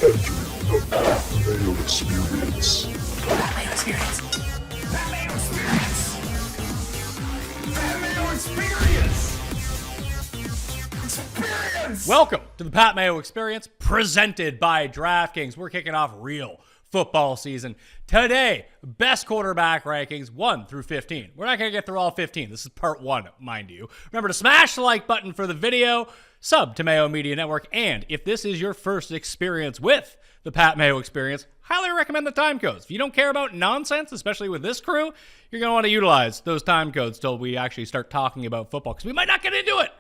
The Mayo Experience. That Mayo Experience. That Mayo Experience. That Mayo Experience. Experience. Welcome to the Pat Mayo Experience, presented by DraftKings. We're kicking off real football season today. Best quarterback rankings 1 through 15. We're not going to get through all 15. This is part 1, mind you. Remember to smash the like button for the video, sub to Mayo Media Network, and if this is your first experience with the Pat Mayo Experience, highly recommend the time codes. If you don't care about nonsense, especially with this crew, you're going to want to utilize those time codes till we actually start talking about football, because we might not get into it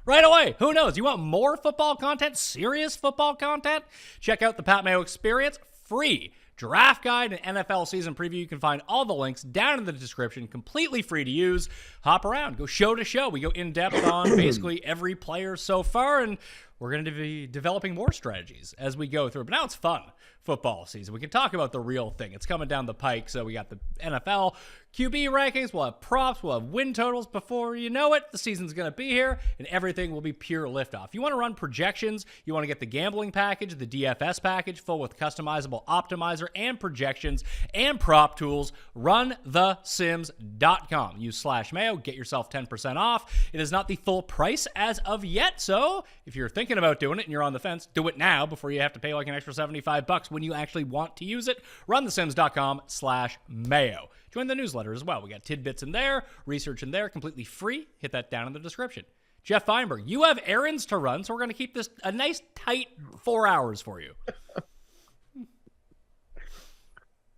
right away. Who knows? You want more football content, serious football content? Check out the Pat Mayo Experience, free draft guide and NFL season preview. You can find all the links down in the description, completely free to use. Hop around, go show to show. We go in depth on basically every player so far, and we're going to be developing more strategies as we go through. But now it's fun football season. We can talk about the real thing. It's coming down the pike. So we got the NFL QB rankings. We'll have props. We'll have win totals. Before you know it, the season's going to be here, and everything will be pure liftoff. You want to run projections. You want to get the gambling package, the DFS package, full with customizable optimizer and projections and prop tools. RunTheSims.com. Use /Mayo. Get yourself 10% off. It is not the full price as of yet. So if you're thinking about doing it and you're on the fence, do it now before you have to pay like an extra $75 when you actually want to use it. RunTheSims.com/Mayo. Join the newsletter as well. We got tidbits in there, research in there, completely free. Hit that down in the description. Geoff Fienberg, you have errands to run, so we're going to keep this a nice, tight 4 hours for you.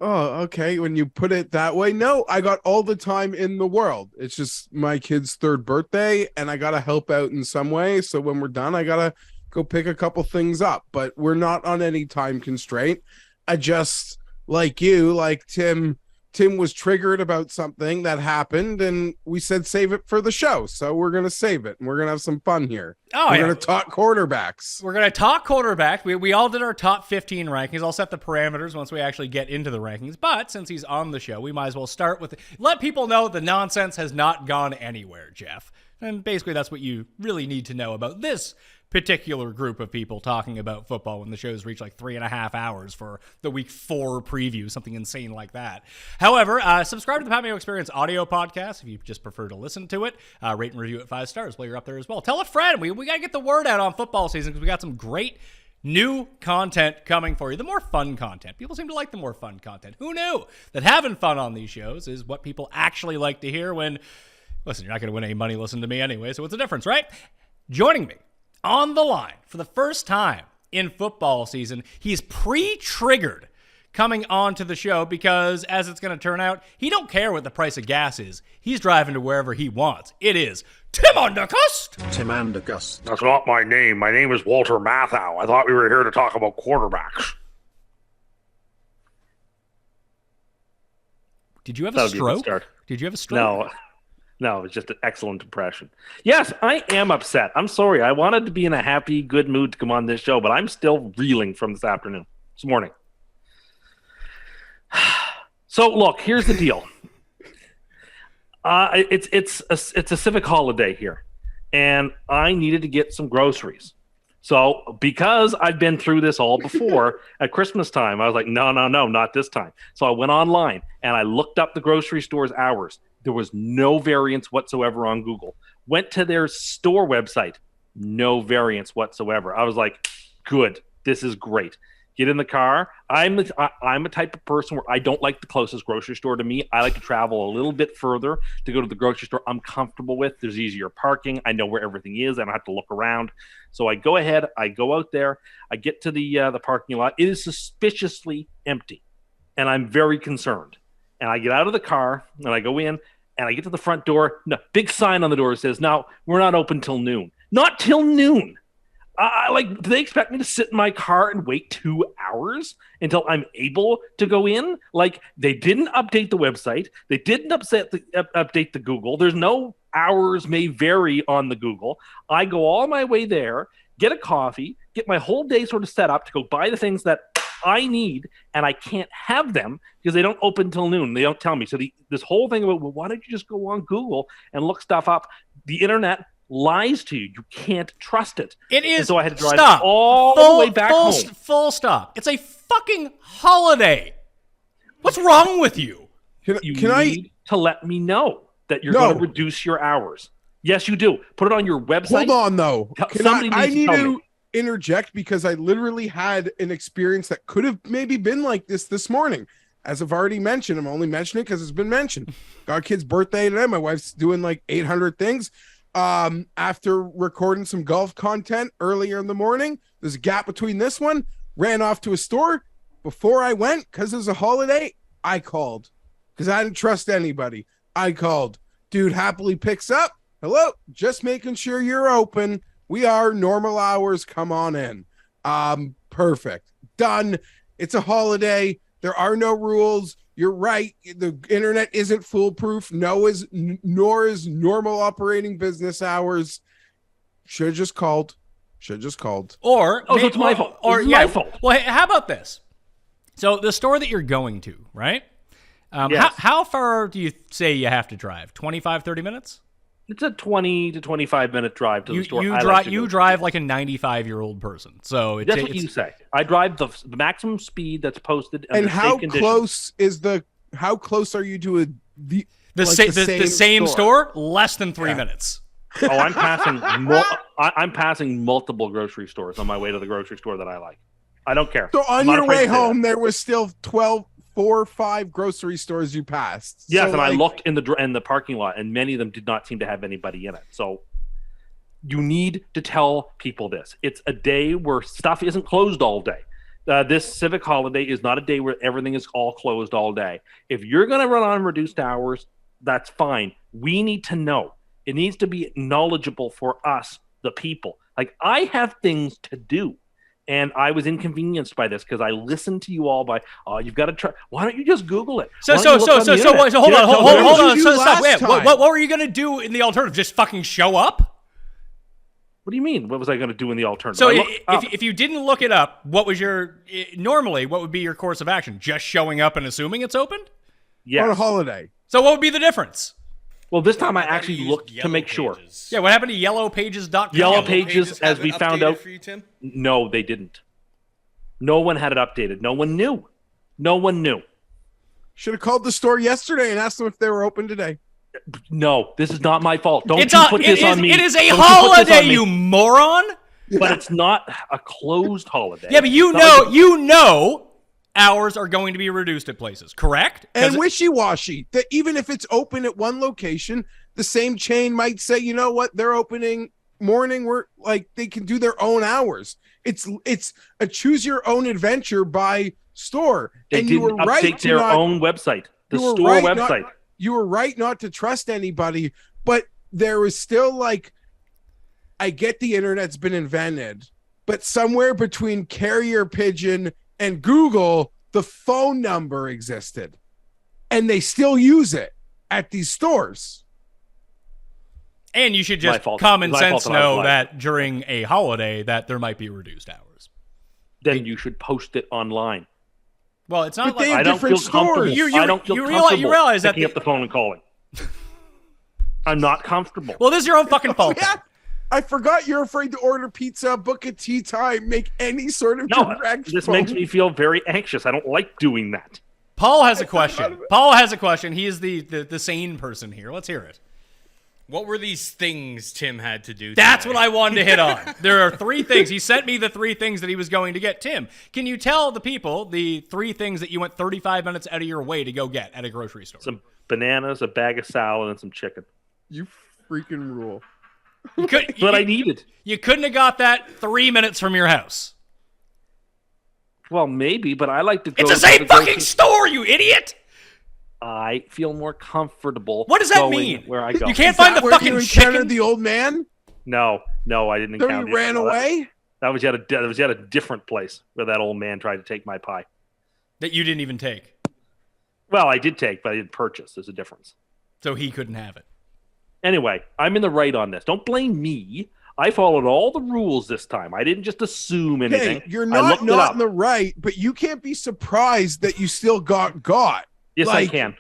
Oh, okay. When you put it that way, no, I got all the time in the world. It's just my kid's 3rd birthday, and I got to help out in some way. So when we're done, I got to go pick a couple things up. But we're not on any time constraint. I just, like you, like Tim was triggered about something that happened, and we said save it for the show. So we're going to save it, and we're going to have some fun here. We're going to talk quarterbacks. We're going to talk quarterback. We all did our top 15 rankings. I'll set the parameters once we actually get into the rankings. But since he's on the show, we might as well start with let people know the nonsense has not gone anywhere, Geoff. And basically that's what you really need to know about this particular group of people talking about football when the shows reach like 3.5 hours for the week 4 preview, something insane like that. However, subscribe to the Pat Mayo Experience audio podcast if you just prefer to listen to it. Rate and review it 5 stars while you're up there as well. Tell a friend. We got to get the word out on football season because we got some great new content coming for you. The more fun content. People seem to like the more fun content. Who knew that having fun on these shows is what people actually like to hear when, listen, you're not going to win any money listening to me anyway, so what's the difference, right? Joining me on the line for the first time in football season, he's pre-triggered coming onto the show because, as it's going to turn out, he don't care what the price of gas is. He's driving to wherever he wants. It is Tim Undercust. Tim Undercust. That's not my name. My name is Walter Matthau. I thought we were here to talk about quarterbacks. Did you have a stroke? Did you have a stroke? No, it's just an excellent impression. Yes, I am upset. I'm sorry. I wanted to be in a happy, good mood to come on this show, but I'm still reeling from this morning. So, look, here's the deal. It's a civic holiday here, and I needed to get some groceries. So, because I've been through this all before, at Christmas time, I was like, no, not this time. So I went online, and I looked up the grocery store's hours. There was no variance whatsoever on Google. Went to their store website. No variance whatsoever. I was like, good. This is great. Get in the car. I'm a type of person where I don't like the closest grocery store to me. I like to travel a little bit further to go to the grocery store I'm comfortable with. There's easier parking. I know where everything is. I don't have to look around. So I go ahead. I go out there. I get to the parking lot. It is suspiciously empty, and I'm very concerned. And I get out of the car, and I go in, and I get to the front door. No, big sign on the door says, "No, we're not open till noon." Not till noon. Do they expect me to sit in my car and wait 2 hours until I'm able to go in? Like, they didn't update the website. They didn't update the Google. There's no hours may vary on the Google. I go all my way there, get a coffee, get my whole day sort of set up to go buy the things that I need, and I can't have them because they don't open till noon. They don't tell me. So this whole thing about, well, why don't you just go on Google and look stuff up? The internet lies to you. You can't trust it. It is. And so I had to drive stop. all the way back home. Full stop. It's a fucking holiday. What's wrong with you? You need to let me know that you're going to reduce your hours. Yes, you do. Put it on your website. Hold on, though. I need to interject because I literally had an experience that could have maybe been like this morning. As I've already mentioned, I'm only mentioning it because it's been mentioned. Got a kid's birthday today. My wife's doing like 800 things. After recording some golf content earlier in the morning, there's a gap between this one. Ran off to a store. Before I went, because it was a holiday, I called. Because I didn't trust anybody. I called. Dude happily picks up. Hello, just making sure you're open. We are normal hours. Come on in. Perfect. Done. It's a holiday. There are no rules. You're right. The internet isn't foolproof. Nor is normal operating business hours. Should have just called. Or so it's my fault. My fault. Well, how about this? So the store that you're going to, right? Yes. How far do you say you have to drive? 25, 30 minutes? It's a 20 to 25 minute drive to the store. You drive like a 95-year-old person. So that's what you say. I drive the maximum speed that's posted. And how close are you to the same store? Less than 3 minutes. Oh, I'm passing multiple grocery stores on my way to the grocery store that I like. I don't care. So on your way home, there was still 4 or 5 grocery stores you passed. Yes, so and I looked in the parking lot, and many of them did not seem to have anybody in it. So you need to tell people this. It's a day where stuff isn't closed all day. This civic holiday is not a day where everything is all closed all day. If you're going to run on reduced hours, that's fine. We need to know. It needs to be knowledgeable for us, the people. Like, I have things to do. And I was inconvenienced by this because I listened to you all by, you've got to try. Why don't you just Google it? So hold on. Stop. What were you going to do in the alternative? Just fucking show up? What do you mean? What was I going to do in the alternative? So if you didn't look it up, what would be your course of action? Just showing up and assuming it's opened? Yeah. On a holiday. So what would be the difference? Well, this time I actually looked to make sure. Yeah, what happened to yellowpages.com? Yellow Pages, as we found out. For you, Tim? No, they didn't. No one had it updated. No one knew. Should have called the store yesterday and asked them if they were open today. No, this is not my fault. Don't put this on me. It is a holiday, you moron. But it's not a closed holiday. Yeah, but you know hours are going to be reduced at places, correct? And wishy-washy. That even if it's open at one location, the same chain might say, you know what, they're opening morning. We're like, they can do their own hours. It's a choose your own adventure by store. They and didn't you were right update their own website, the store website. You were right not to trust anybody, but there was still like, I get the internet's been invented, but somewhere between carrier pigeon and Google, the phone number existed, and they still use it at these stores. And you should just common sense know that during a holiday that there might be reduced hours. Then you should post it online. Well, it's not but like I don't feel comfortable. I don't feel comfortable you realize that picking up the phone and calling. I'm not comfortable. Well, this is your own fucking fault. Yeah. I forgot you're afraid to order pizza, book a tea time, make any sort of direct this phone. makes me feel very anxious. I don't like doing that. Paul has a question. He is the sane person here. Let's hear it. What were these things Tim had to do today? That's what I wanted to hit on. There are 3 things. He sent me the 3 things that he was going to get. Tim, can you tell the people the 3 things that you went 35 minutes out of your way to go get at a grocery store? Some bananas, a bag of salad, and some chicken. You freaking rule. That's what I needed. You couldn't have got that 3 minutes from your house. Well, maybe, but I like to go. It's the same fucking store, you idiot! I feel more comfortable. What does that mean? Where I go? You can't find the fucking you chicken. The old man? No, I didn't encounter. So he ran away? That was yet a different place where that old man tried to take my pie. That you didn't even take. Well, I did take, but I didn't purchase. There's a difference. So he couldn't have it. Anyway, I'm in the right on this. Don't blame me. I followed all the rules this time. I didn't just assume anything. Hey, you're not in the right, but you can't be surprised that you still got. Yes, I can.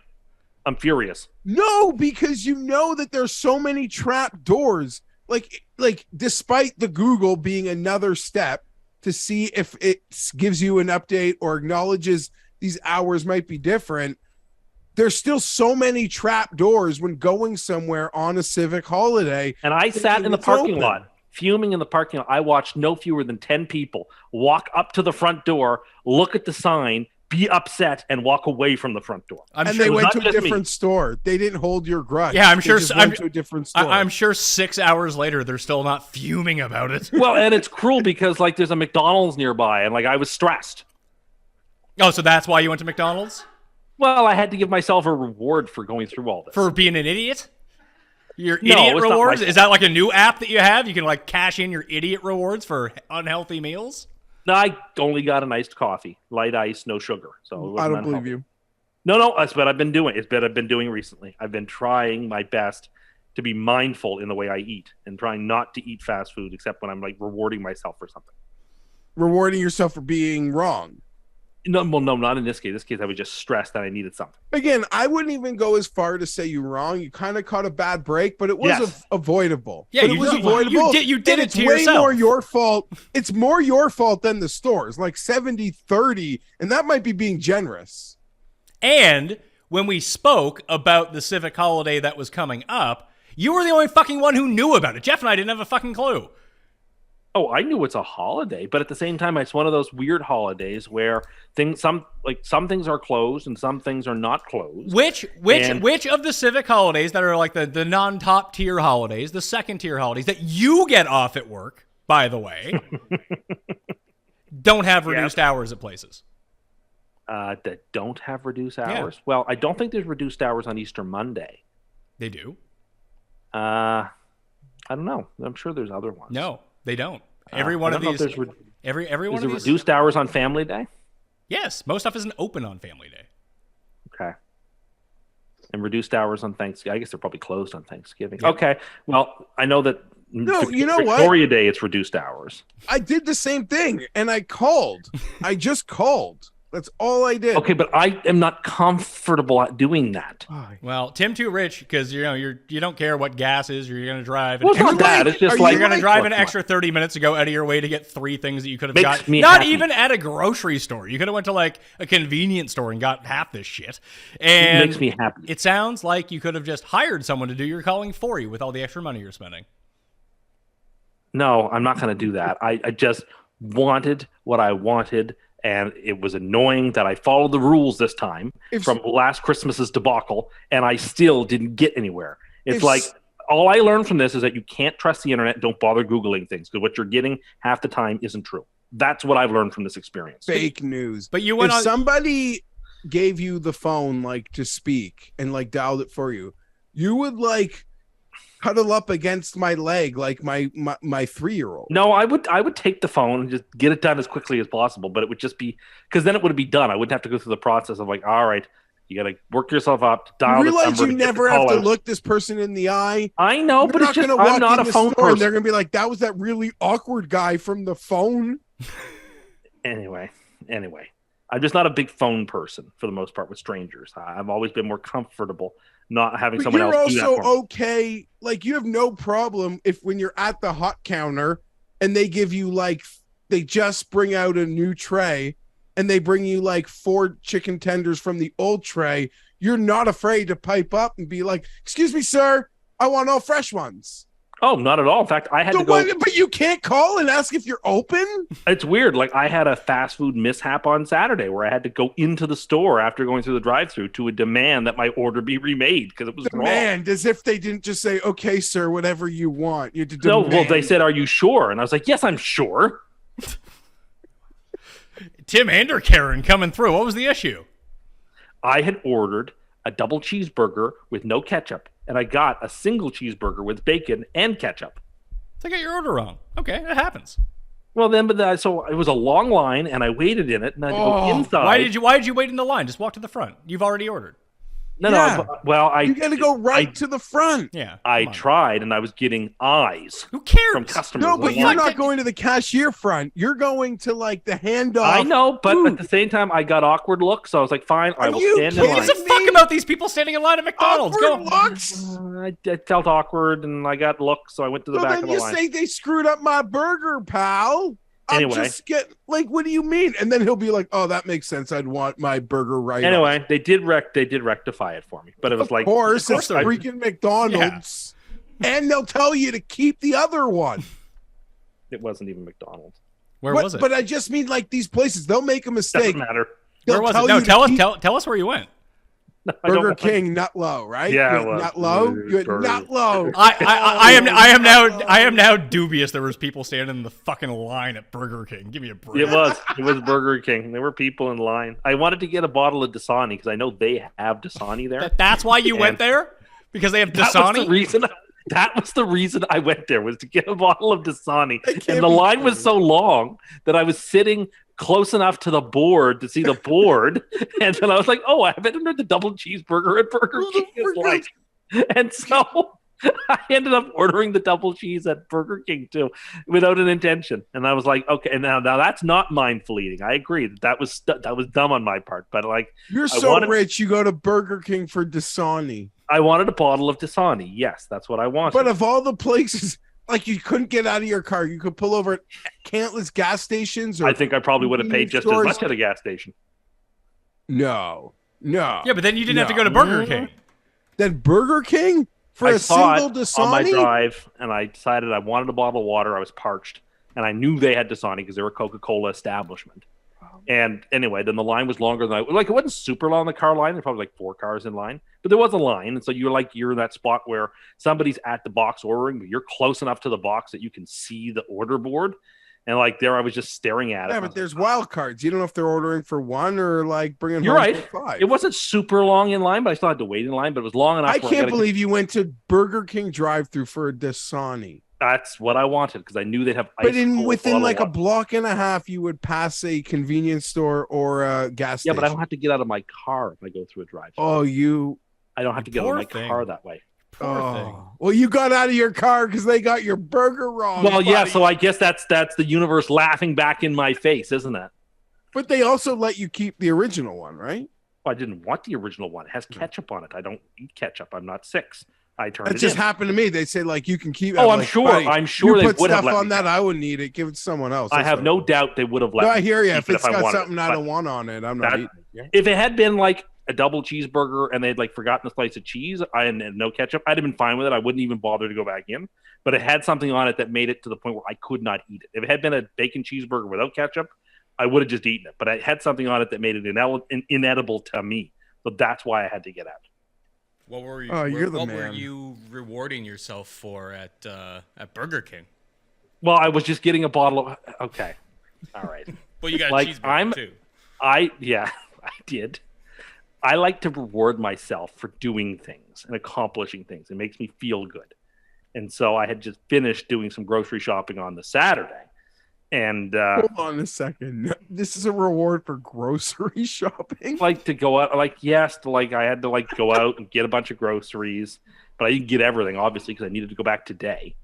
I'm furious. No, because you know that there's so many trap doors like despite the Google being another step to see if it gives you an update or acknowledges these hours might be different, there's still so many trap doors when going somewhere on a civic holiday. And I sat in the it's parking open. lot, fuming in the parking lot. I watched no fewer than 10 people walk up to the front door, look at the sign, be upset, and walk away from the front door. I'm And sure they went not to a just me. different store. They didn't hold your grudge. Yeah, I'm They sure- just I'm- went to a different store. I'm sure 6 hours later they're still not fuming about it. Well, and it's cruel because like there's a McDonald's nearby, and like I was stressed. Oh, so that's why you went to McDonald's? Well, I had to give myself a reward for going through all this. For being an idiot? Your No, idiot it's not rewards? my Is that like a new app that you have? You can like cash in your idiot rewards for unhealthy meals? No, I only got an iced coffee, light ice, no sugar. So it I wasn't don't believe unhealthy. you. No, that's what I've been doing. It's what I've been doing recently. I've been trying my best to be mindful in the way I eat and trying not to eat fast food except when I'm like rewarding myself for something. Rewarding yourself for being wrong. No, well, no, not in this case. This case, I was just stressed that I needed something. Again, I wouldn't even go as far to say you're wrong. You kind of caught a bad break, but it was Yes. Avoidable. Yeah, but it you- was you- avoidable. you did and it it's to way yourself. more your fault. It's more your fault than the stores, like 70-30, and that might be being generous. And when we spoke about the civic holiday that was coming up, you were the only fucking one who knew about it. Jeff and I didn't have a fucking clue. Oh, I knew it's a holiday, but at the same time, it's one of those weird holidays where some things are closed and some things are not closed. Which And- of the civic holidays that are like the non-top tier holidays, the second tier holidays that you get off at work, by the way, don't have reduced hours at places? That don't have reduced Yeah. hours? Well, I don't think there's reduced hours on Easter Monday. They do. I don't know. I'm sure there's other ones. No, they don't. Every one I of don't know if these. there's Every one Is of it these. reduced hours on Family Day? Yes, most stuff isn't open on Family Day. Okay. And reduced hours on Thanksgiving. I guess they're probably closed on Thanksgiving. Yeah. Okay. Well, I know that No, you know what? Victoria Day, it's reduced hours. I did the same thing, and I called. I just called. That's all I did. Okay, but I am not comfortable at doing that. Well, Tim too rich because you don't care what gas is. You're going to drive. Well, it's not that. It's just like You're going to drive an look, extra 30 minutes to go out of your way to get three things that you could have Makes got. me Not happy. even at a grocery store. You could have went to like a convenience store and got half this shit. And It makes me happy. It sounds like you could have just hired someone to do your calling for you with all the extra money you're spending. No, I'm not going to do that. I just wanted what I wanted, and it was annoying that I followed the rules this time from last Christmas's debacle, and I still didn't get anywhere. It's like all I learned from this is that you can't trust the internet. Don't bother Googling things because what you're getting half the time isn't true. That's what I've learned from this experience. Fake news. But you went if on. somebody gave you the phone like to speak and like dialed it for you, you would like cuddle up against my leg like my 3-year-old. No, I would take the phone and just get it done as quickly as possible, but it would just be because then it would be done. I wouldn't have to go through the process of like, all right, you got to work yourself up, dial You this realize number, you to get the never have call to out. look this person in the eye. I know, You're but it's just gonna walk I'm not in a the phone store and they're person. gonna be like, that was that really awkward guy from the phone. Anyway, I'm just not a big phone person for the most part with strangers. I've always been more comfortable not having But someone you're else do that also for me. okay. Like you have no problem if when you're at the hot counter and they give you like they just bring out a new tray and they bring you like 4 chicken tenders from the old tray. You're not afraid to pipe up and be like, "Excuse me, sir, I want all fresh ones." Oh, not at all. In fact, I had to go. But you can't call and ask if you're open. It's weird. Like I had a fast food mishap on Saturday where I had to go into the store after going through the drive-through to demand that my order be remade because it was wrong. Demand as if they didn't just say, "Okay, sir, whatever you want." You had to No, demand. well, they said, "Are you sure?" And I was like, "Yes, I'm sure." Tim and Karen coming through. What was the issue? I had ordered a double cheeseburger with no ketchup, and I got a single cheeseburger with bacon and ketchup. I got your order wrong. Okay, it happens. Well, so it was a long line, and I waited in it, and I had to go inside. Why did you wait in the line? Just walk to the front. You've already ordered. No, Yeah. I You got to go right to the front. Yeah. I come on. tried, and I was getting eyes Who cares? from customers. No, but I'm you're like, not going to the cashier front. You're going to like the handoff. I know, but booth. at the same time, I got awkward looks, so I was like, fine, I Are will you stand in Who line. gives a fuck about these people standing in line at McDonald's? Awkward Go. looks. I felt awkward, and I got looks, so I went to the So back then of the you line. say they screwed up my burger, pal. Anyway. I'm just what do you mean? And then he'll be like, "Oh, that makes sense. I'd want my burger right." Anyway, they did rectify it for me, but it was Of like, course, it's they're- freaking McDonald's, and they'll tell you to keep the other one. it wasn't even McDonald's. Where What- was it? But I just mean like these places, they'll make a mistake. Doesn't matter. They'll Where was tell it? No, you to tell us. keep Tell us where you went. I don't Burger want- King, nut low, right? Yeah, You it went was. nut low. You went Burger. nut low. I am now dubious there was people standing in the fucking line at Burger King. Give me a break. It was Burger King. There were people in line. I wanted to get a bottle of Dasani because I know they have Dasani there. That's why you went there? Because they have That was the Dasani? reason. That was the reason I went there, was to get a bottle of Dasani. can't And the be line was true. so long that I was sitting close enough to the board to see the board. And then I was like, oh, I haven't ordered the double cheeseburger at Burger Who the King. It's frick like, and so I ended up ordering the double cheese at Burger King too, without an intention. And I was like, okay, and now that's not mindful eating. I agree that was dumb on my part. But like, You're I so wanted- rich, you go to Burger King for Dasani. I wanted a bottle of Dasani. Yes, that's what I wanted. But of all the places, like you couldn't get out of your car, you could pull over at countless gas stations. Or I think I probably would have paid just as stores. much at a gas station. No. Yeah, but then you didn't have to No. go to Burger King. Then Burger King for I a saw single it on my Dasani. drive, and I decided I wanted a bottle of water. I was parched, and I knew they had Dasani because they were a Coca-Cola establishment. And anyway, then the line was longer than it wasn't super long, the car line. There's probably like 4 cars in line, but there was a line. And so you're in that spot where somebody's at the box ordering, but you're close enough to the box that you can see the order board. And like there, I was just staring at it. Yeah, but there's wild cards. You don't know if they're ordering for one or like bringing You're home right. for 5. It wasn't super long in line, but I still had to wait in line. But it was long enough. I where can't gotta- believe you went to Burger King drive-through for a Dasani. that's what I wanted because I knew they'd have. But ice cold within bottle like a water. block and a half, you would pass a convenience store or a gas Yeah, station. but I don't have to get out of my car if I go through a drive. Oh, you. I don't have to get out Poor of my thing. car that way. Poor thing. Oh. Well, you got out of your car because they got your burger wrong. Well, yeah, buddy. so I guess that's the universe laughing back in my face, isn't it? But they also let you keep the original one, right? Well, I didn't want the original one. It has ketchup on it. I don't eat ketchup. I'm not 6. I turned That it just in. happened to me. They say like you can keep. Oh, I'm like, sure. buddy, I'm sure you they put would have stuff let on me that. keep I wouldn't eat it. Give it to someone else. I That's have what no would. doubt they would have let No, me I hear you. keep If it it's I got wanted something it. I But don't want on it, I'm not that- eating it. Yeah. if it had been like a double cheeseburger and they'd like forgotten a slice of cheese and no ketchup, I'd have been fine with it. I wouldn't even bother to go back in. But it had something on it that made it to the point where I could not eat it. If it had been a bacon cheeseburger without ketchup, I would have just eaten it. But it had something on it that made it inedible to me. So that's why I had to get out. What were you? Oh, you're the what were man. you rewarding yourself for at Burger King? Well, I was just getting a bottle of. Okay, all right. Well, you got Like, a cheeseburger I'm- too. I did. I like to reward myself for doing things and accomplishing things. It makes me feel good. And so I had just finished doing some grocery shopping on the Saturday. And Hold on a second. This is a reward for grocery shopping. like to go out, I had to like go out and get a bunch of groceries, but I didn't get everything obviously because I needed to go back today.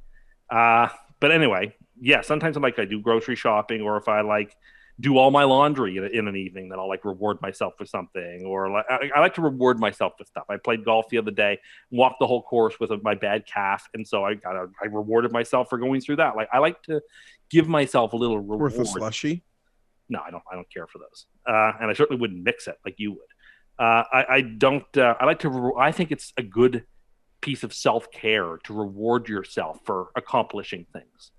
But anyway, yeah, sometimes I do grocery shopping, or if I like do all my laundry in an evening, then I'll like reward myself with something, or like I like to reward myself with stuff. I played golf the other day, walked the whole course with my bad calf, and so I rewarded myself for going through that. Like I like to give myself a little reward. Worth a slushy. No, I don't care for those, and I certainly wouldn't mix it like you would. I don't. I like to. I think it's a good piece of self-care to reward yourself for accomplishing things.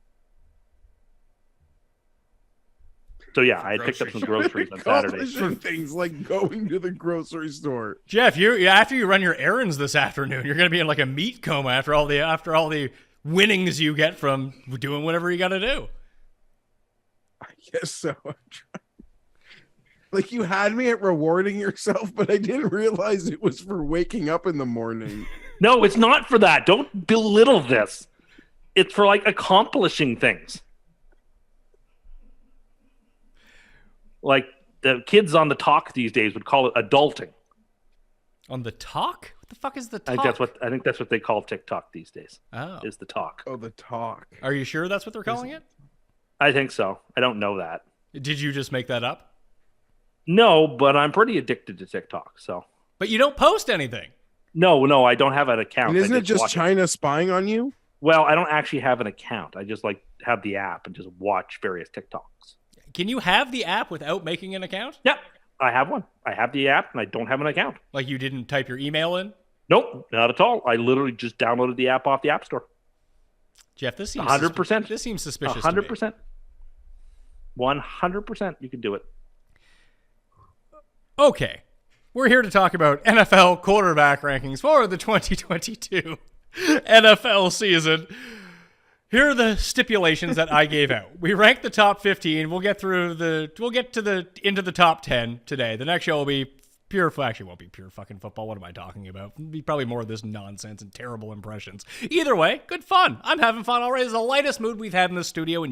So yeah, I had picked up some groceries on Saturday. Accomplishing things like going to the grocery store. Jeff, after you run your errands this afternoon, you're gonna be in like a meat coma after all the winnings you get from doing whatever you got to do. I guess so. I'm trying. Like you had me at rewarding yourself, but I didn't realize it was for waking up in the morning. No, it's not for that. Don't belittle this. It's for like accomplishing things. Like the kids on the talk these days would call it adulting. On the talk? What the fuck is the talk? I think that's what they call TikTok these days. Oh. Is the talk. Oh, the talk. Are you sure that's what they're calling it? I think so. I don't know that. Did you just make that up? No, but I'm pretty addicted to TikTok. So. But you don't post anything. No, I don't have an account. And isn't it just China spying on you? Well, I don't actually have an account. I just have the app and just watch various TikToks. Can you have the app without making an account? Yeah, I have one. I have the app and I don't have an account. Like you didn't type your email in? Nope, not at all. I literally just downloaded the app off the App Store. Jeff, this seems 100%. This seems suspicious. 100%. 100%. You can do it. Okay. We're here to talk about NFL quarterback rankings for the 2022 NFL season. Here are the stipulations that I gave out. We ranked the top 15. We'll get into the top 10 today. The next show will be actually won't be pure fucking football. What am I talking about? It'll be probably more of this nonsense and terrible impressions. Either way, good fun. I'm having fun already. It's the lightest mood we've had in the studio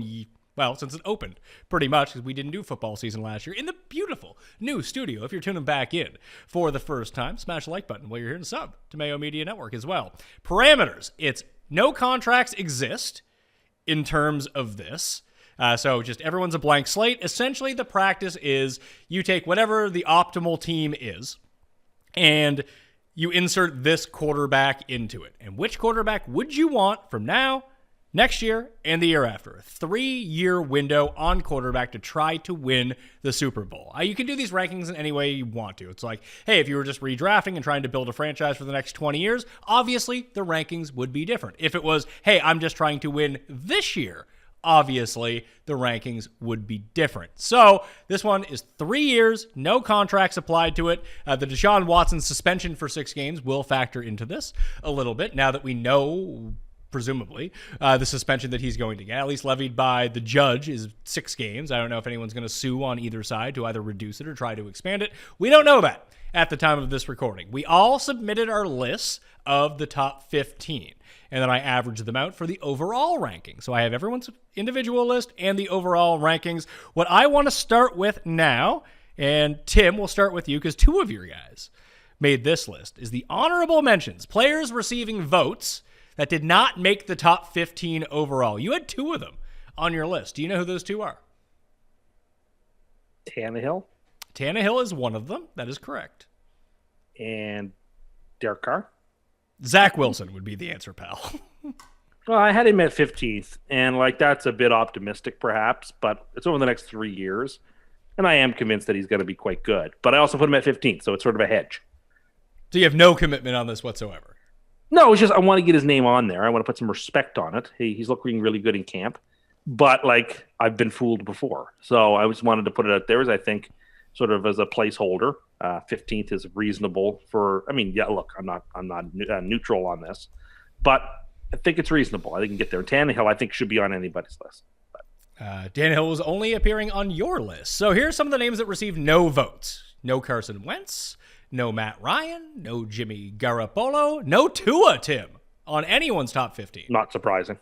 since it opened, pretty much, because we didn't do football season last year in the beautiful new studio. If you're tuning back in for the first time, smash the like button while you're here and sub to Mayo Media Network as well. Parameters. It's no contracts exist in terms of this. So just everyone's a blank slate. Essentially, the practice is you take whatever the optimal team is and you insert this quarterback into it. And which quarterback would you want from now, next year, and the year after? A 3-year window on quarterback to try to win the Super Bowl. You can do these rankings in any way you want to. It's like, hey, if you were just redrafting and trying to build a franchise for the next 20 years, obviously the rankings would be different. If it was, hey, I'm just trying to win this year, obviously the rankings would be different. So this one is 3 years, no contracts applied to it. The Deshaun Watson suspension for 6 games will factor into this a little bit now that we know, presumably, the suspension that he's going to get, at least levied by the judge, is 6 games. I don't know if anyone's going to sue on either side to either reduce it or try to expand it. We don't know that at the time of this recording. We all submitted our lists of the top 15, and then I averaged them out for the overall ranking. So I have everyone's individual list and the overall rankings. What I want to start with now, and Tim, we'll start with you because 2 of your guys made this list, is the honorable mentions, players receiving votes that did not make the top 15 overall. You had 2 of them on your list. Do you know who those 2 are? Tannehill. Tannehill is one of them. That is correct. And Derek Carr. Zach Wilson would be the answer, pal. Well, I had him at 15th, and that's a bit optimistic perhaps, but it's over the next 3 years, and I am convinced that he's going to be quite good. But I also put him at 15th, so it's sort of a hedge. So you have no commitment on this whatsoever? No, it's just I want to get his name on there. I want to put some respect on it. He's looking really good in camp, but I've been fooled before, so I just wanted to put it out there as I think sort of as a placeholder. 15th is reasonable for. I mean, yeah. Look, I'm not neutral on this, but I think it's reasonable. I think you can get there. Tannehill, I think, should be on anybody's list. Tannehill was only appearing on your list. So here's some of the names that received no votes: no Carson Wentz, no Matt Ryan, no Jimmy Garoppolo, no Tua, Tim, on anyone's top 15. Not surprising.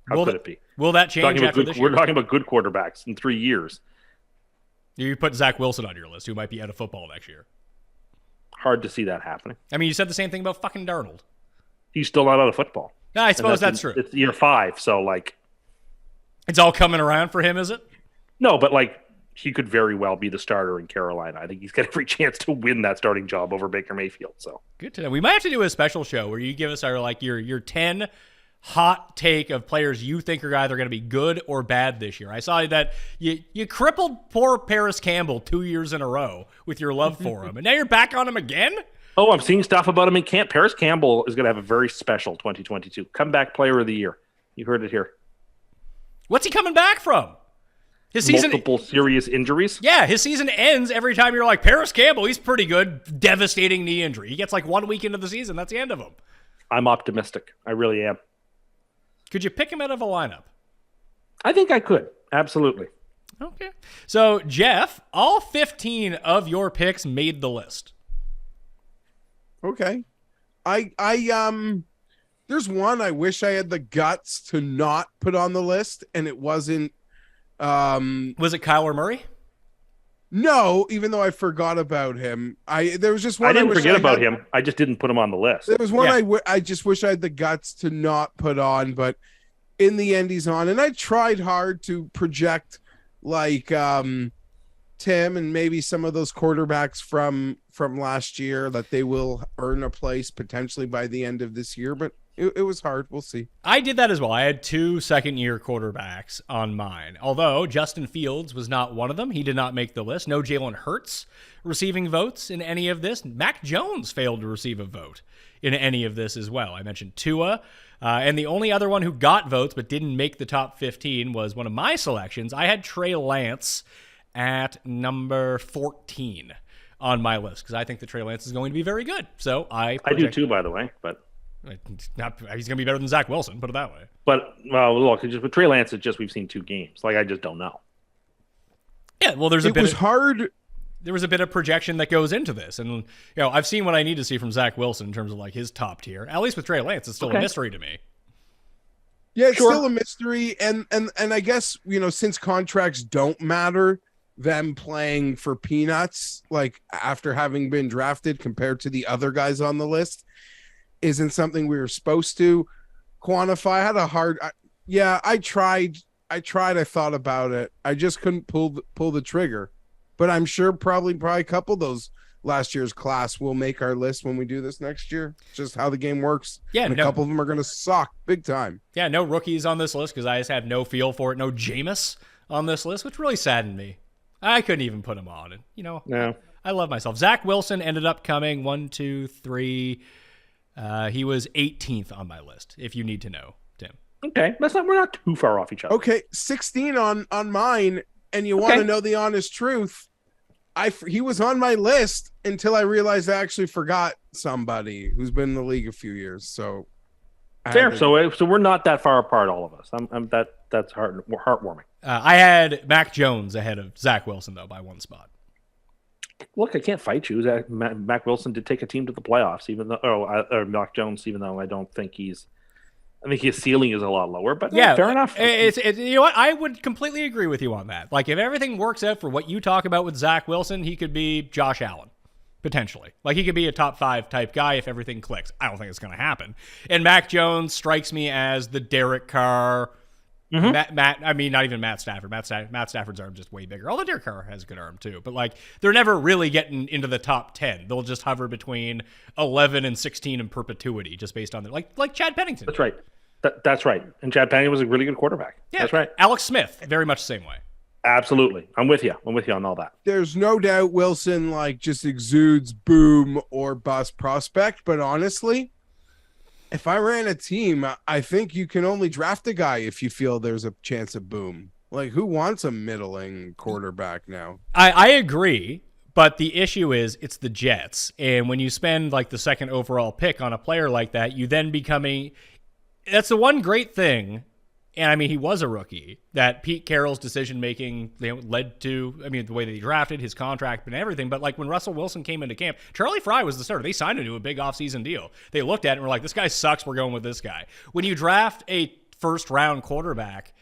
How could it be? Will that change after this year? We're talking about good quarterbacks in 3 years. You put Zach Wilson on your list, who might be out of football next year. Hard to see that happening. I mean, you said the same thing about fucking Darnold. He's still not out of football. No, I suppose that's true. It's year 5, so it's all coming around for him, is it? No, but he could very well be the starter in Carolina. I think he's got every chance to win that starting job over Baker Mayfield. So good to know. We might have to do a special show where you give us our your 10 hot take of players you think are either going to be good or bad this year. I saw that you crippled poor Paris Campbell 2 years in a row with your love for him, and now you're back on him again? Oh, I'm seeing stuff about him in camp. Paris Campbell is going to have a very special 2022 comeback player of the year. You heard it here. What's he coming back from? His season, multiple serious injuries. Yeah, his season ends every time you're like, Paris Campbell, he's pretty good. Devastating knee injury. He gets 1 week into the season. That's the end of him. I'm optimistic. I really am. Could you pick him out of a lineup? I think I could. Absolutely. Okay. So, Jeff, all 15 of your picks made the list. Okay. There's one I wish I had the guts to not put on the list, and it wasn't. Was it Kyler Murray? No, even though I forgot about him. There was just one I didn't wish forget about had. him. I just didn't put him on the list. There was one Yeah. I just wish I had the guts to not put on, but in the end he's on. And I tried hard to project like Tim and maybe some of those quarterbacks from last year that they will earn a place potentially by the end of this year, but it was hard. We'll see. I did that as well. I had 2 second-year quarterbacks on mine. Although Justin Fields was not one of them. He did not make the list. No Jalen Hurts receiving votes in any of this. Mac Jones failed to receive a vote in any of this as well. I mentioned Tua. And the only other one who got votes but didn't make the top 15 was one of my selections. I had Trey Lance at number 14 on my list because I think that Trey Lance is going to be very good. So I do too, by the way, but he's going to be better than Zach Wilson, put it that way. But well, look, just with Trey Lance, it's just we've seen 2 games. Like I just don't know. Yeah, well, It was hard. There was a bit of projection that goes into this, and I've seen what I need to see from Zach Wilson in terms of like his top tier. At least with Trey Lance, it's still a mystery to me. Yeah, it's Sure. still a mystery, and I guess since contracts don't matter, them playing for peanuts, like after having been drafted compared to the other guys on the list, isn't something we were supposed to quantify. I had a hard, I tried. I thought about it. I just couldn't pull the trigger, but I'm sure probably a couple of those last year's class will make our list when we do this next year. It's just how the game works. Yeah, and a couple of them are going to suck big time. Yeah, no rookies on this list because I just have no feel for it. No Jameis on this list, which really saddened me. I couldn't even put him on. And, No. I love myself. Zach Wilson ended up coming 1, 2, 3. He was 18th on my list, if you need to know, Tim. Okay, we're not too far off each other. Okay, 16 on mine, and you want to know the honest truth. He was on my list until I realized I actually forgot somebody who's been in the league a few years. So Fair. So we're not that far apart, all of us. That's heartwarming. I had Mac Jones ahead of Zach Wilson, though, by 1 spot. Look, I can't fight you. Mac Wilson did take a team to the playoffs, even though, or Mac Jones, even though I think his ceiling is a lot lower. But Yeah, fair enough. You know what? I would completely agree with you on that. Like, if everything works out for what you talk about with Zach Wilson, he could be Josh Allen, potentially. Like, he could be a top 5 type guy if everything clicks. I don't think it's going to happen. And Mac Jones strikes me as the Derek Carr. I mean, not even Matt Stafford. Matt Stafford's arm just way bigger. Although Derek Carr has a good arm too. But like, they're never really getting into the top 10. They'll just hover between 11 and 16 in perpetuity, just based on their like Chad Pennington. That's right. That's right. And Chad Pennington was a really good quarterback. Yeah, that's right. Alex Smith, very much the same way. Absolutely. I'm with you on all that. There's no doubt Wilson just exudes boom or bust prospect. But honestly, if I ran a team, I think you can only draft a guy if you feel there's a chance of boom. Like, who wants a middling quarterback now? I agree, but the issue is it's the Jets. And when you spend like the second overall pick on a player like that, you then that's the one great thing. And I mean, he was a rookie that Pete Carroll's decision-making led to, the way that he drafted, his contract and everything. But like when Russell Wilson came into camp, Charlie Fry was the starter. They signed him to a big offseason deal. They looked at it and were like, this guy sucks. We're going with this guy. When you draft a first-round quarterback,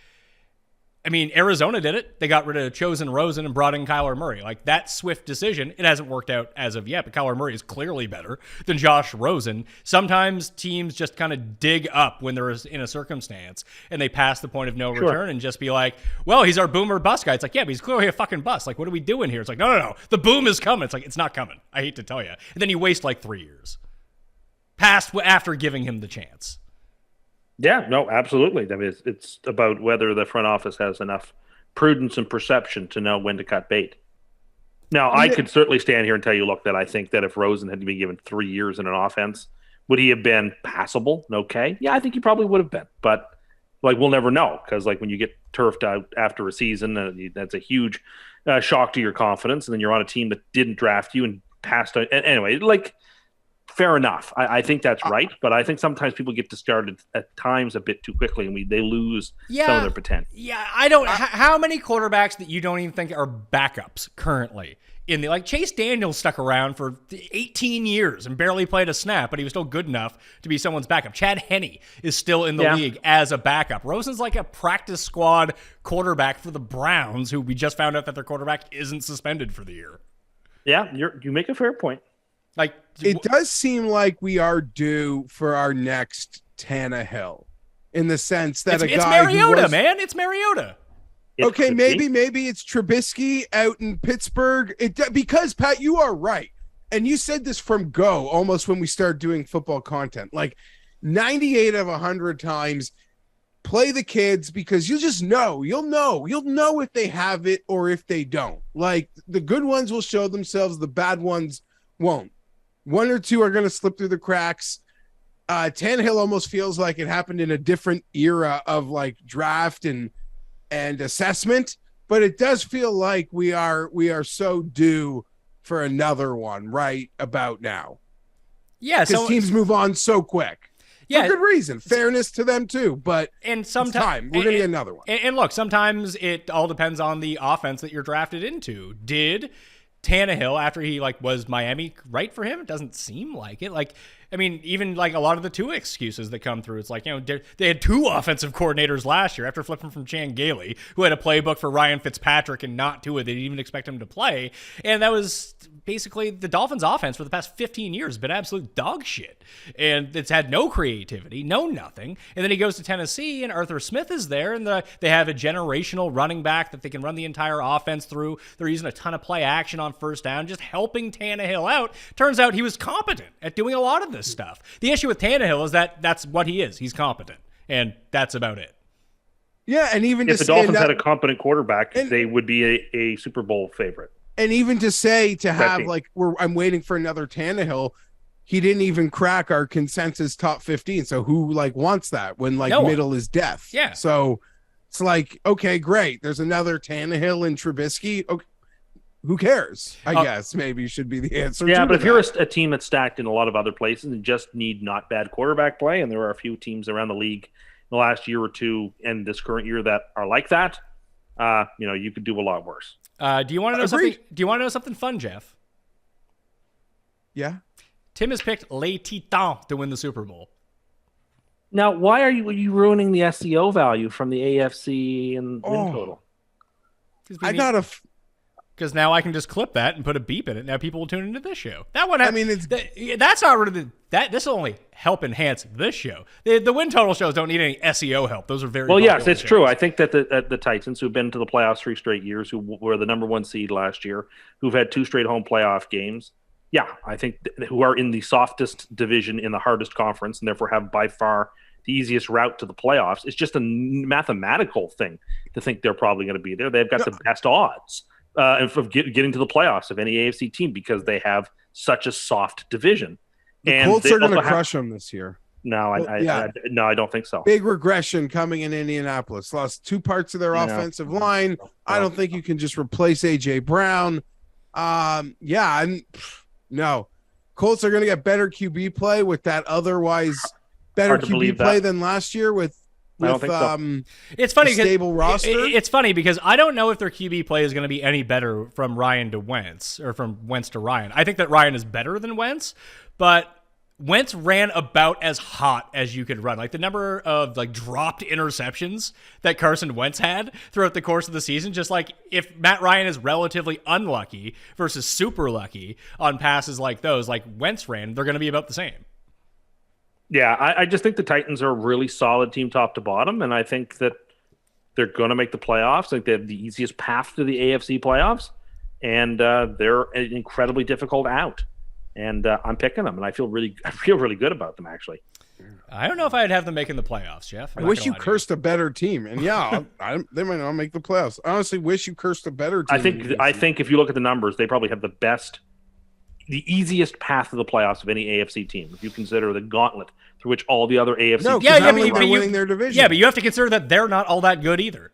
Arizona did it. They got rid of Chosen Rosen and brought in Kyler Murray. Like, that swift decision, it hasn't worked out as of yet, but Kyler Murray is clearly better than Josh Rosen. Sometimes teams just kind of dig up when they're in a circumstance and they pass the point of no return and just be like, well, he's our boom or bust guy. It's like, yeah, but he's clearly a fucking bust. Like, what are we doing here? It's like, no. The boom is coming. It's like, it's not coming. I hate to tell you. And then you waste like 3 years after giving him the chance. Yeah, no, absolutely. It's about whether the front office has enough prudence and perception to know when to cut bait. Now, I could certainly stand here and tell you, look, that I think that if Rosen had been given 3 years in an offense, would he have been passable? Okay. Yeah, I think he probably would have been. But, like, we'll never know because, like, when you get turfed out after a season, that's a huge shock to your confidence. And then you're on a team that didn't draft you and passed out. Anyway, like, fair enough. I think that's right, but I think sometimes people get discarded at times a bit too quickly, and they lose some of their potential. Yeah, I don't. How many quarterbacks that you don't even think are backups currently in the Chase Daniels stuck around for 18 years and barely played a snap, but he was still good enough to be someone's backup. Chad Henne is still in the league as a backup. Rosen's like a practice squad quarterback for the Browns, who we just found out that their quarterback isn't suspended for the year. Yeah, you make a fair point. It does seem like we are due for our next Tannehill, in the sense that it's Mariota, man. It's Mariota. Okay, maybe it's Trubisky out in Pittsburgh. Because Pat, you are right, and you said this from go almost when we started doing football content. 98 of 100 times, play the kids because you'll just know. You'll know if they have it or if they don't. The good ones will show themselves, the bad ones won't. One or two are going to slip through the cracks. Tannehill almost feels like it happened in a different era of draft and assessment, but it does feel like we are so due for another one right about now. Yeah, because teams move on so quick. Yeah, for good reason. Fairness to them too, but sometimes we're going to get another one. And look, sometimes it all depends on the offense that you're drafted into. Did Tannehill, after he was Miami, right for him? It doesn't seem like it. Even a lot of the Tua excuses that come through, it's they had two offensive coordinators last year after flipping from Chan Gailey, who had a playbook for Ryan Fitzpatrick and not Tua. They didn't even expect him to play. And that was basically the Dolphins' offense for the past 15 years has been absolute dog shit. And it's had no creativity, nothing. And then he goes to Tennessee, and Arthur Smith is there, and they have a generational running back that they can run the entire offense through. They're using a ton of play action on first down, just helping Tannehill out. Turns out he was competent at doing a lot of this stuff. The issue with Tannehill is that that's what he is. He's competent, and that's about it. Yeah, and even if the Dolphins had a competent quarterback, they would be a Super Bowl favorite. And even I'm waiting for another Tannehill. He didn't even crack our consensus top 15. So who wants that when middle is death? Yeah. So it's okay, great. There's another Tannehill and Trubisky. Okay. Who cares? I guess maybe should be the answer. Yeah, but if you're a team that's stacked in a lot of other places and just need not bad quarterback play, and there are a few teams around the league in the last year or two and this current year that are like that, you could do a lot worse. Do you want to know something? Do you want to know something fun, Jeff? Yeah. Tim has picked Les Titans to win the Super Bowl. Now, why are you ruining the SEO value from the AFC and win total? Because now I can just clip that and put a beep in it. Now people will tune into this show. That one, that's not really this will only help enhance this show. The win total shows don't need any SEO help. Those are very well. Yes, it's true. I think that the Titans, who've been to the playoffs 3 straight years, who were the number 1 seed last year, who've had 2 straight home playoff games. Yeah, I think who are in the softest division in the hardest conference, and therefore have by far the easiest route to the playoffs. It's just a mathematical thing to think they're probably going to be there. They've got the best odds of getting to the playoffs of any AFC team because they have such a soft division. The Colts are going to crush them this year. No, I don't think so. Big regression coming in Indianapolis. Lost 2 parts of their offensive line. I don't think you can just replace A.J. Brown. No. Colts are going to get better QB play with that otherwise better QB play than last year with I don't think so. It's funny stable roster. It's funny because I don't know if their QB play is going to be any better from Ryan to Wentz or from Wentz to Ryan. I think that Ryan is better than Wentz, but Wentz ran about as hot as you could run. The number of dropped interceptions that Carson Wentz had throughout the course of the season, just if Matt Ryan is relatively unlucky versus super lucky on passes like those, Wentz ran, they're going to be about the same. Yeah, I just think the Titans are a really solid team top to bottom, and I think that they're going to make the playoffs. I think they have the easiest path to the AFC playoffs, and they're an incredibly difficult out. And I'm picking them, and I feel really good about them, actually. I don't know if I'd have them making the playoffs, Jeff. I wish you cursed a better team, and they might not make the playoffs. I honestly wish you cursed a better team. I think if you look at the numbers, they probably have the easiest path to the playoffs of any AFC team. If you consider the gauntlet through which all the other AFC teams they're winning their division. Yeah, but you have to consider that they're not all that good either.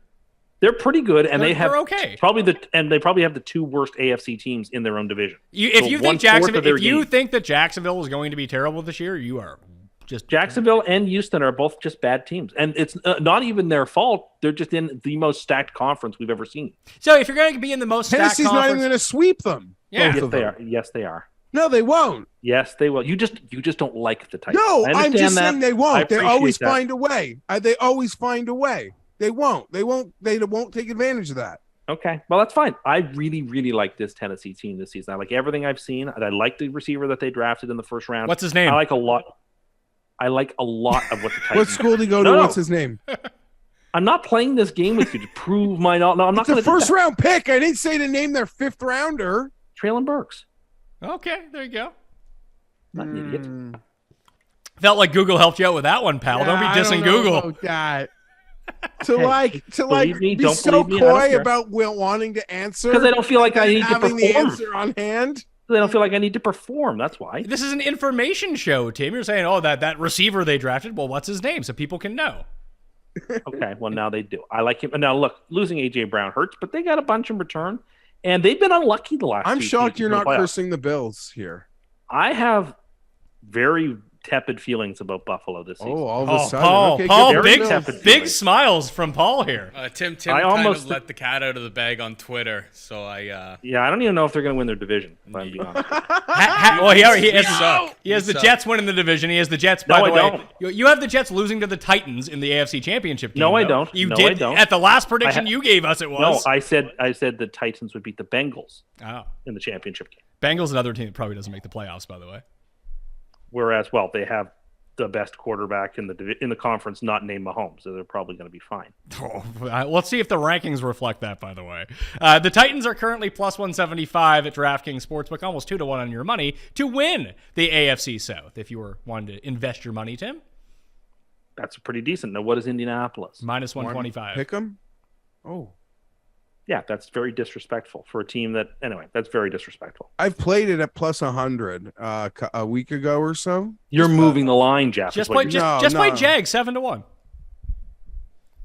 They're pretty good, and They're they have okay. they probably have the 2 worst AFC teams in their own division. If So you think 1/4 of their if you games. think that Jacksonville is going to be terrible this year, you are just Jacksonville and Houston are both just bad teams, and it's not even their fault. They're just in the most stacked conference we've ever seen. So if you're going to be in the most stacked Tennessee's not even conference, going to sweep them. Yeah. both Yes, of they them. are. Yes, they are. No, they won't. Yes, they will. You just don't like the Titans. No, I I'm understand just that. saying they I won't. They appreciate always that. find a way. They always find a way. They won't. They won't take advantage of that. Okay, well that's fine. I really, really like this Tennessee team this season. I like everything I've seen. I like the receiver that they drafted in the first round. what's his name? I like a lot of what the Titans. What school did he go to? No. What's his name? I'm not playing this game with you to prove my knowledge. No, I'm not It's a going to first round pick. I didn't say to name their 5th rounder. Traylon Burks. Okay, there you go. Not an idiot. Felt like Google helped you out with that one, pal. Don't be dissing Google. That. Hey, believe me, be don't so believe me, I don't coy care. about wanting to answer Because I don't feel like I need to having the perform. answer on hand. They don't feel like I need to perform. That's why. This is an information show, Tim. You're saying, oh, that receiver they drafted. Well, what's his name so people can know? Okay, well now they do. I like him. Now look, losing AJ Brown hurts, but they got a bunch in return, and they've been unlucky the last. I'm 2 shocked seasons you're in the not playoffs. cursing the Bills here. I have very tepid feelings about Buffalo this season. Oh, all of a Oh, sudden. Paul, Okay, Paul, good very big, Bills. tepid big feelings. smiles from Paul here. Tim I kind almost- of let the cat out of the bag on Twitter, so I Yeah, I don't even know if they're going to win their division. If I'm being honest. Well, he has, suck. he has We the suck. Jets winning the division. He has the Jets, by No, the I way. don't. You have the Jets losing to the Titans in the AFC Championship game. No, I though. don't. You No, did I don't. at the last prediction you gave us. It No, was. I said the Titans would beat the Bengals Oh. in the championship game. Bengals, another team that probably doesn't make the playoffs, by the way. Whereas, well, they have the best quarterback in the conference, not named Mahomes, so they're probably going to be fine. Oh, let's see if the rankings reflect that, by the way. The Titans are currently plus 175 at DraftKings Sportsbook, almost 2-1 on your money to win the AFC South. If you were wanting to invest your money, Tim, That's pretty decent. Now, what is Indianapolis? minus 125. Pick 'em? Oh. Yeah, that's very disrespectful for a team that. Anyway, that's very disrespectful. I've played it at plus 100 a week ago or so. You're moving the line, Jeff. Just is what play, you're No, just play no. Jag 7-1.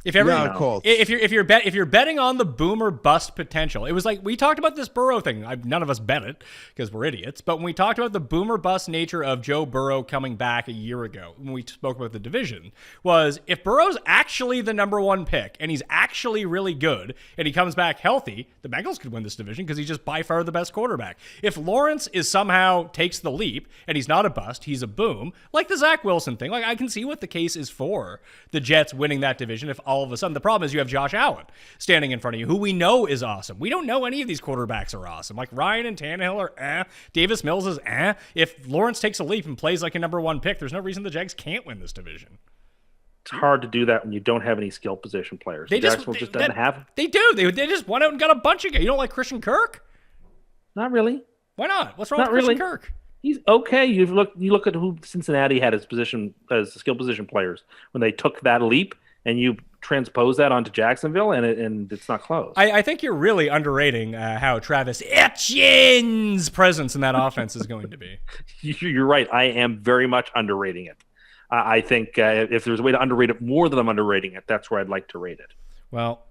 If ever, No, Colts. if you're betting on the boomer bust potential, it was like we talked about this Burrow thing. None of us bet it because we're idiots. But when we talked about the boomer bust nature of Joe Burrow coming back a year ago, when we spoke about the division, was if Burrow's actually the number 1 pick and he's actually really good and he comes back healthy, the Bengals could win this division because he's just by far the best quarterback. If Lawrence is somehow takes the leap and he's not a bust, he's a boom, like the Zach Wilson thing. Like I can see what the case is for the Jets winning that division if all of a sudden. The problem is you have Josh Allen standing in front of you, who we know is awesome. We don't know any of these quarterbacks are awesome. Like Ryan and Tannehill are Davis Mills is If Lawrence takes a leap and plays like a number 1 pick, there's no reason the Jags can't win this division. It's hard to do that when you don't have any skill position players. Jacksonville just doesn't have. They do. They just went out and got a bunch of guys. You don't like Christian Kirk? Not really. Why not? What's wrong Not with Christian really. Kirk? He's okay. You look at who Cincinnati had as skill position players when they took that leap, and you transpose that onto Jacksonville, and it's not close. I think you're really underrating how Travis Etienne's presence in that offense is going to be. You're right. I am very much underrating it. I think if there's a way to underrate it more than I'm underrating it, that's where I'd like to rate it. Well,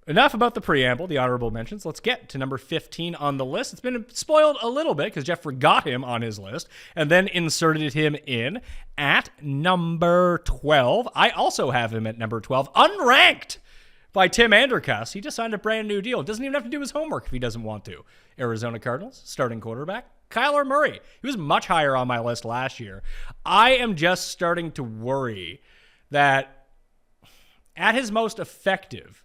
enough about the preamble, the honorable mentions. Let's get to number 15 on the list. It's been spoiled a little bit because Jeff forgot him on his list and then inserted him in at number 12. I also have him at number 12, unranked by Tim Andercuss. He just signed a brand new deal. Doesn't even have to do his homework if he doesn't want to. Arizona Cardinals, starting quarterback, Kyler Murray. He was much higher on my list last year. I am just starting to worry that at his most effective,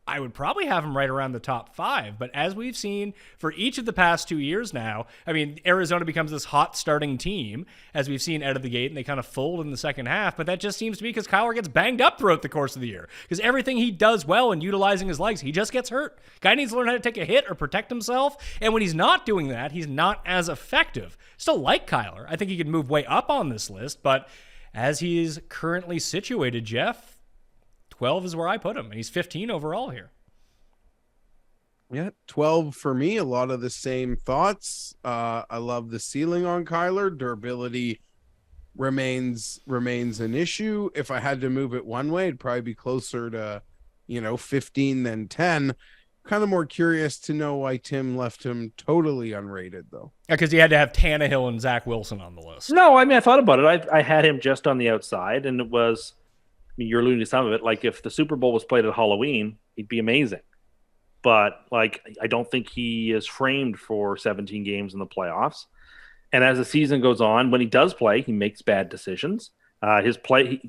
I would probably have him right around the top 5. But as we've seen for each of the past 2 years now, I mean, Arizona becomes this hot starting team, as we've seen out of the gate, and they kind of fold in the second half. But that just seems to be because Kyler gets banged up throughout the course of the year. Because everything he does well in utilizing his legs, he just gets hurt. Guy needs to learn how to take a hit or protect himself. And when he's not doing that, he's not as effective. Still like Kyler. I think he can move way up on this list. But as he is currently situated, Jeff, 12 is where I put him, and he's 15 overall here. Yeah, 12 for me. A lot of the same thoughts. I love the ceiling on Kyler. Durability remains an issue. If I had to move it one way, it'd probably be closer to, 15 than 10. Kind of more curious to know why Tim left him totally unrated, though. Because he had to have Tannehill and Zach Wilson on the list. No, I mean, I thought about it. I had him just on the outside, and it was, I mean, you're alluding to some of it. Like, if the Super Bowl was played at Halloween, he'd be amazing. But, like, I don't think he is framed for 17 games in the playoffs. And as the season goes on, when he does play, he makes bad decisions. His play,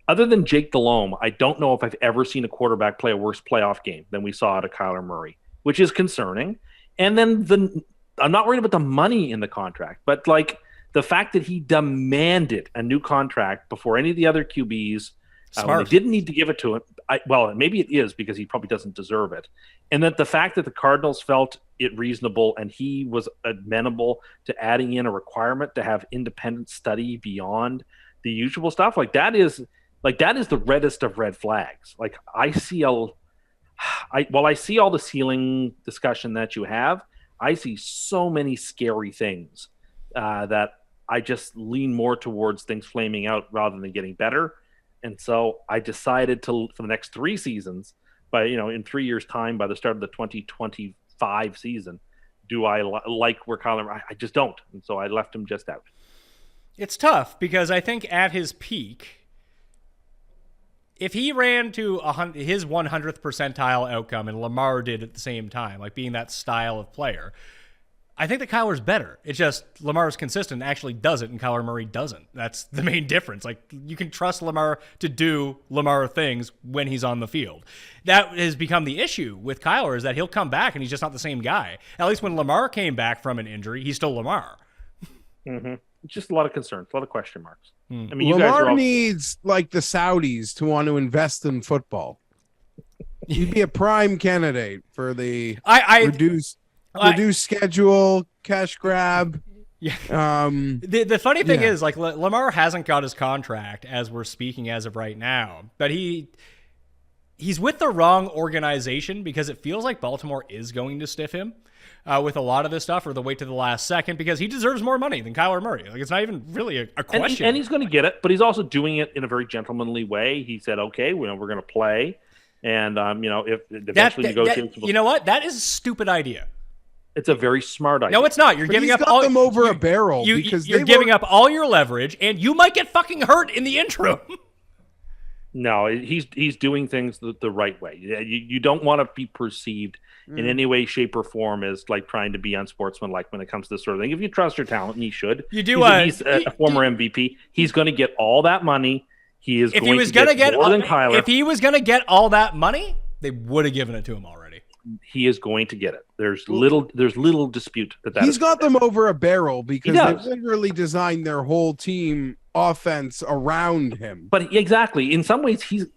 other than Jake Delhomme, I don't know if I've ever seen a quarterback play a worse playoff game than we saw out of Kyler Murray, which is concerning. And then I'm not worried about the money in the contract, but like the fact that he demanded a new contract before any of the other QBs, when they didn't need to give it to him. Well, maybe it is because he probably doesn't deserve it. And that the fact that the Cardinals felt it reasonable and he was amenable to adding in a requirement to have independent study beyond the usual stuff, that is the reddest of red flags. Like, I see all the ceiling discussion that you have, I see so many scary things that I just lean more towards things flaming out rather than getting better. And so I decided for the next 3 seasons, in 3 years' time, by the start of the 2025 season, do I like where Kyler? I just don't. And so I left him just out. It's tough because I think at his peak, if he ran to his 100th percentile outcome and Lamar did at the same time, like being that style of player, I think that Kyler's better. It's just Lamar's consistent, actually does it, and Kyler Murray doesn't. That's the main difference. Like, you can trust Lamar to do Lamar things when he's on the field. That has become the issue with Kyler, is that he'll come back and he's just not the same guy. At least when Lamar came back from an injury, he's still Lamar. Mm-hmm. It's just a lot of concerns, a lot of question marks. I mean, you Lamar guys needs, like the Saudis, to want to invest in football. He'd be a prime candidate for the reduced schedule, cash grab. Yeah. The funny thing is, like, Lamar hasn't got his contract as we're speaking as of right now, but he's with the wrong organization because it feels like Baltimore is going to stiff him with a lot of this stuff, or the wait to the last second, because he deserves more money than Kyler Murray. Like, it's not even really a question. And he's going to get it, but he's also doing it in a very gentlemanly way. He said, "Okay, we're going to play," and if eventually negotiations. You know what? That is a stupid idea. It's a very smart idea. No, it's not. You're giving up all them over a barrel because you're giving up all your leverage, and you might get fucking hurt in the interim. No, he's doing things the right way. You don't want to be perceived in any way, shape, or form as like trying to be unsportsmanlike when it comes to this sort of thing. If you trust your talent, and you should. You do. He's a former MVP. He's going to get all that money. He is. If he was going to get more than Kyler, if he was going to get all that money, they would have given it to him already. He is going to get it. There's little dispute that he's got them over a barrel because they've literally designed their whole team offense around him. But exactly, in some ways, he's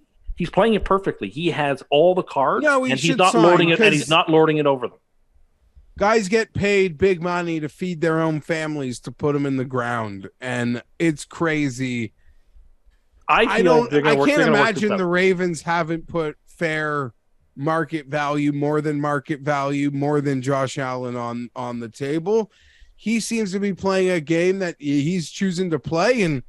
playing it perfectly. He has all the cards, and he's not loading it, and he's not lording it over them. Guys get paid big money to feed their own families to put them in the ground, and it's crazy. I can't imagine the Ravens haven't put fair market value, more than Josh Allen on the table. He seems to be playing a game that he's choosing to play, and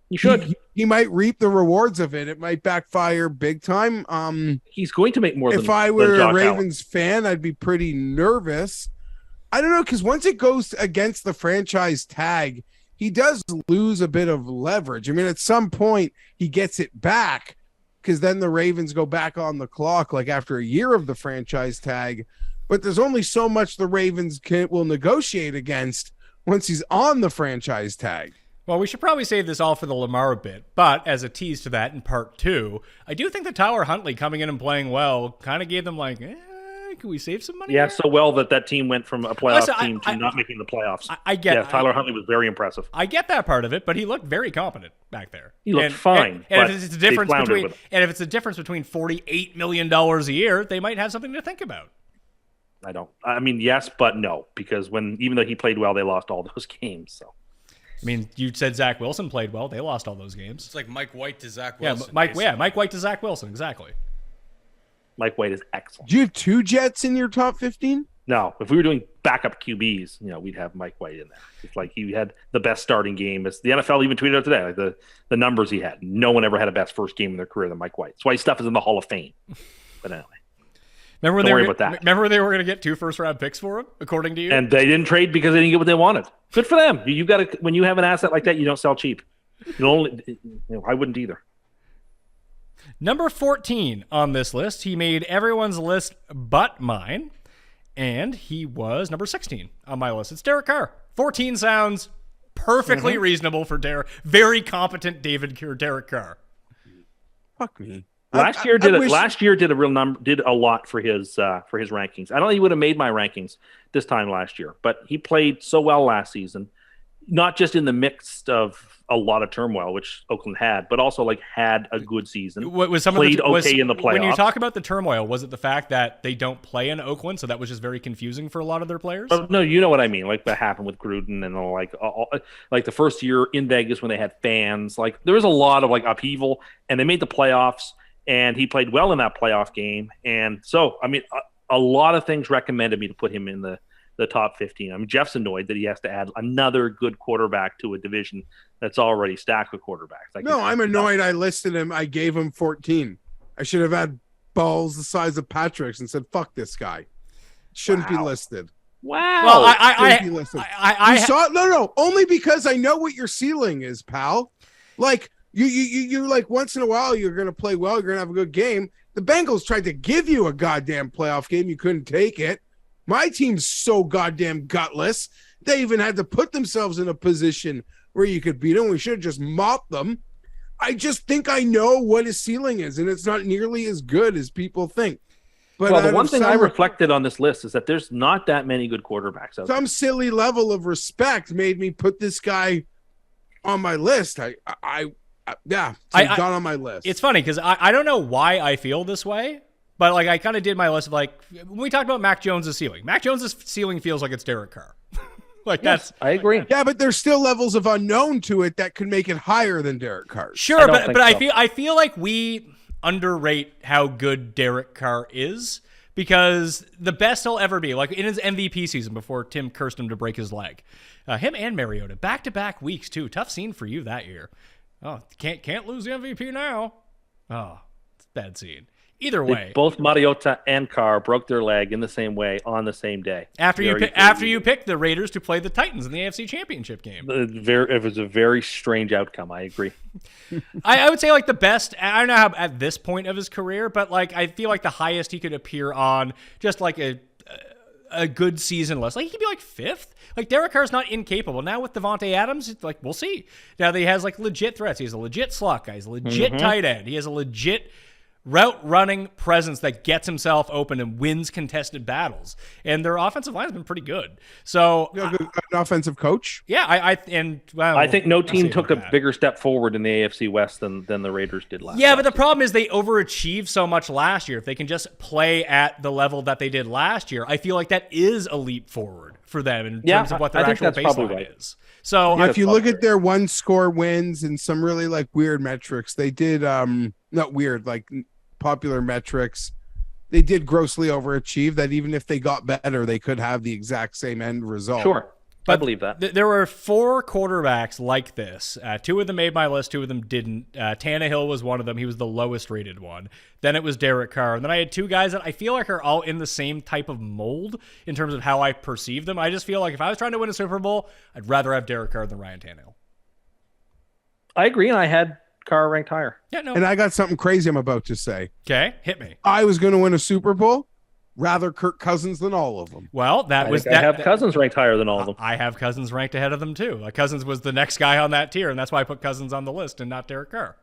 he might reap the rewards of it. It might backfire big time. He's going to make more. If I were a Ravens fan, I'd be pretty nervous. I don't know, because once it goes against the franchise tag, he does lose a bit of leverage. I mean, at some point he gets it back, because then the Ravens go back on the clock, like after a year of the franchise tag. But there's only so much the Ravens will negotiate against once he's on the franchise tag. Well, we should probably save this all for the Lamar bit, but as a tease to that in part 2, I do think that Tyler Huntley coming in and playing well kind of gave them like, can we save some money? Yeah, so well that team went from a playoff team to not making the playoffs. I get it. Tyler Huntley was very impressive. I get that part of it, but he looked very competent back there. He looked fine. And if it's a difference between $48 million a year, they might have something to think about. I mean, yes, but no, because even though he played well, they lost all those games. So, I mean, you said Zach Wilson played well. They lost all those games. It's like Mike White to Zach Wilson. Mike White to Zach Wilson, exactly. Mike White is excellent. Do you have 2 Jets in your top 15? No, if we were doing backup QBs, we'd have Mike White in there. It's like he had the best starting game. As the NFL even tweeted out today, like the numbers he had. No one ever had a best first game in their career than Mike White. That's why his stuff is in the Hall of Fame. But anyway. Remember Don't worry about that. Remember they were going to get 2 first-round picks for him, according to you? And they didn't trade because they didn't get what they wanted. Good for them. You got to, when you have an asset like that, you don't sell cheap. I wouldn't either. Number 14 on this list. He made everyone's list but mine, and he was number 16 on my list. It's Derek Carr. 14 sounds perfectly reasonable for Derek. Very competent Derek Carr. Fuck me. Last year did a real number, did a lot for his rankings. I don't think he would have made my rankings this time last year, but he played so well last season, not just in the midst of a lot of turmoil, which Oakland had, but also had a good season. In the playoffs. When you talk about the turmoil, was it the fact that they don't play in Oakland, so that was just very confusing for a lot of their players? No, you know what I mean. Like what happened with Gruden and like the first year in Vegas when they had fans. Like there was a lot of upheaval, and they made the playoffs. And he played well in that playoff game. And so, I mean, a lot of things recommended me to put him in the top 15. I mean, Jeff's annoyed that he has to add another good quarterback to a division that's already stacked with quarterbacks. No, I'm annoyed I listed him. I gave him 14. I should have had balls the size of Patrick's and said, fuck this guy. Shouldn't be listed. Wow. Well, no, only because I know what your ceiling is, pal. You once in a while you're going to play well, you're going to have a good game. The Bengals tried to give you a goddamn playoff game. You couldn't take it. My team's so goddamn gutless. They even had to put themselves in a position where you could beat them. We should have just mopped them. I just think I know what his ceiling is, and it's not nearly as good as people think. But the one thing I reflected on this list is that there's not that many good quarterbacks out there. Some silly level of respect made me put this guy on my list. Got on my list. It's funny because I don't know why I feel this way, but I kind of did my list of when we talked about Mac Jones' ceiling. Mac Jones' ceiling feels like it's Derek Carr. I agree. Yeah, but there's still levels of unknown to it that could make it higher than Derek Carr. Sure, but I feel like we underrate how good Derek Carr is because the best he'll ever be, in his MVP season before Tim cursed him to break his leg. Him and Mariota, back-to-back weeks too. Tough scene for you that year. Oh, can't lose the MVP now. Oh, it's a bad scene. Either way, both Mariota and Carr broke their leg in the same way on the same day. After you picked the Raiders to play the Titans in the AFC Championship game. It was a very strange outcome. I agree. I would say the best. I don't know how at this point of his career, but I feel like the highest he could appear on, just a good season list. He could be 5th. Derek Carr's not incapable. Now with Devontae Adams, it's we'll see. Now that he has legit threats. He has a legit slot guy. He's a legit tight end. He has a legit route running presence that gets himself open and wins contested battles. And their offensive line has been pretty good. So an offensive coach. Yeah, I think no team took a bigger step forward in the AFC West than the Raiders did last. Yeah, but the problem is they overachieved so much last year. If they can just play at the level that they did last year, I feel like that is a leap forward for them in terms of what their actual baseline is. So if you look at their 1-score wins and some really weird metrics, they did not weird, popular metrics, they did grossly overachieve that. Even if they got better, they could have the exact same end result. Sure. But I believe that. There were 4 quarterbacks like this. 2 of them made my list, 2 of them didn't. Tannehill was one of them. He was the lowest rated one. Then it was Derek Carr. And then I had 2 guys that I feel are all in the same type of mold in terms of how I perceive them. I just feel if I was trying to win a Super Bowl, I'd rather have Derek Carr than Ryan Tannehill. I agree, and I had Carr ranked higher. Yeah, no. And I got something crazy I'm about to say. Okay, hit me. I was going to win a Super Bowl. Rather Kirk Cousins than all of them. Well, I have Cousins ranked higher than all of them. I have Cousins ranked ahead of them too. Cousins was the next guy on that tier, and that's why I put Cousins on the list and not Derek Carr.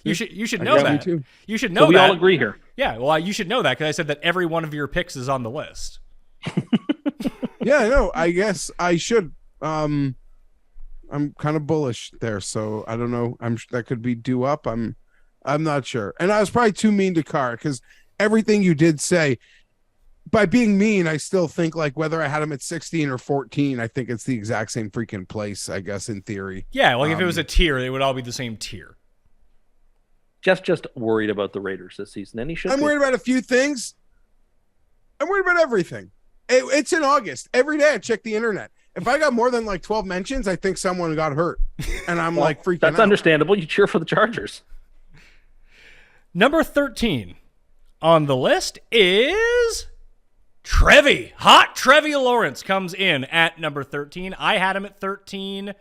You should know that. Me too. You should know that. We all agree here. Yeah, well, you should know that because I said that every one of your picks is on the list. Yeah, no, I guess I should. I'm kind of bullish there, so I don't know. That could be due up. I'm not sure. And I was probably too mean to Carr because everything you did say. By being mean, I still think whether I had him at 16 or 14, I think it's the exact same freaking place, I guess, in theory. Yeah, if it was a tier, they would all be the same tier. Jeff's just worried about the Raiders this season, and he should. I'm worried about a few things. I'm worried about everything. It's in August. Every day I check the internet. If I got more than like 12 mentions, I think someone got hurt. And I'm like freaking out. That's understandable. You cheer for the Chargers. Number 13 on the list is Trevi. Hot Trevi Lawrence comes in at number 13. I had him at 13.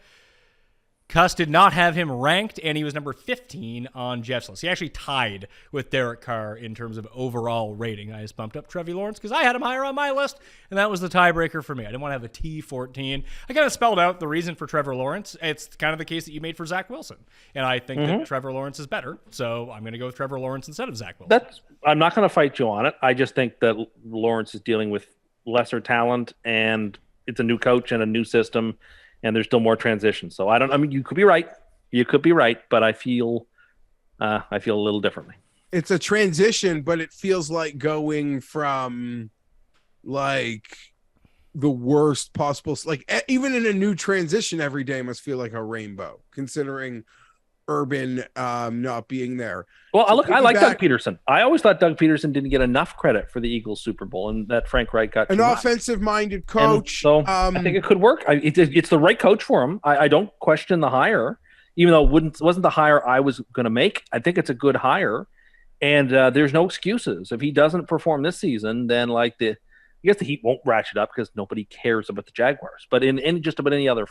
Cust did not have him ranked, and he was number 15 on Geoff's list. He actually tied with Derek Carr in terms of overall rating. I just bumped up Trevi Lawrence because I had him higher on my list, and that was the tiebreaker for me. I didn't want to have a T14. I kind of spelled out the reason for Trevor Lawrence. It's kind of the case that you made for Zach Wilson, and I think that Trevor Lawrence is better, so I'm going to go with Trevor Lawrence instead of Zach Wilson. I'm not going to fight you on it. I just think that Lawrence is dealing with lesser talent, and it's a new coach and a new system, and there's still more transition. So you could be right. You could be right, but I feel a little differently. It's a transition, but it feels like going from like the worst possible, like even in a new transition, every day must feel like a rainbow, considering Urban not being there. Well, I like Doug Peterson. I always thought Doug Peterson didn't get enough credit for the Eagles Super Bowl, and that Frank Reich got an offensive-minded coach. And so I think it could work. It's the right coach for him. I don't question the hire, even though it wasn't the hire I was going to make. I think it's a good hire, and there's no excuses. If he doesn't perform this season, then I guess the Heat won't ratchet up because nobody cares about the Jaguars. But in just about any other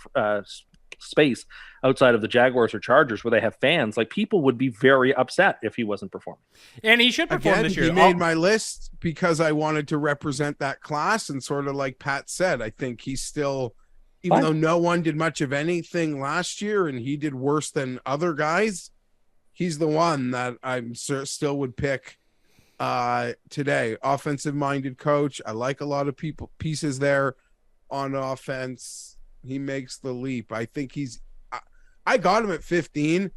space outside of the Jaguars or Chargers where they have fans, like, people would be very upset if he wasn't performing. And he should perform this year. He made my list because I wanted to represent that class, and sort of like Pat said, I think he's still, even though no one did much of anything last year and he did worse than other guys, he's the one that I'm still would pick today. Offensive-minded coach. I like a lot of pieces there on offense. He makes the leap. I think I got him at 15,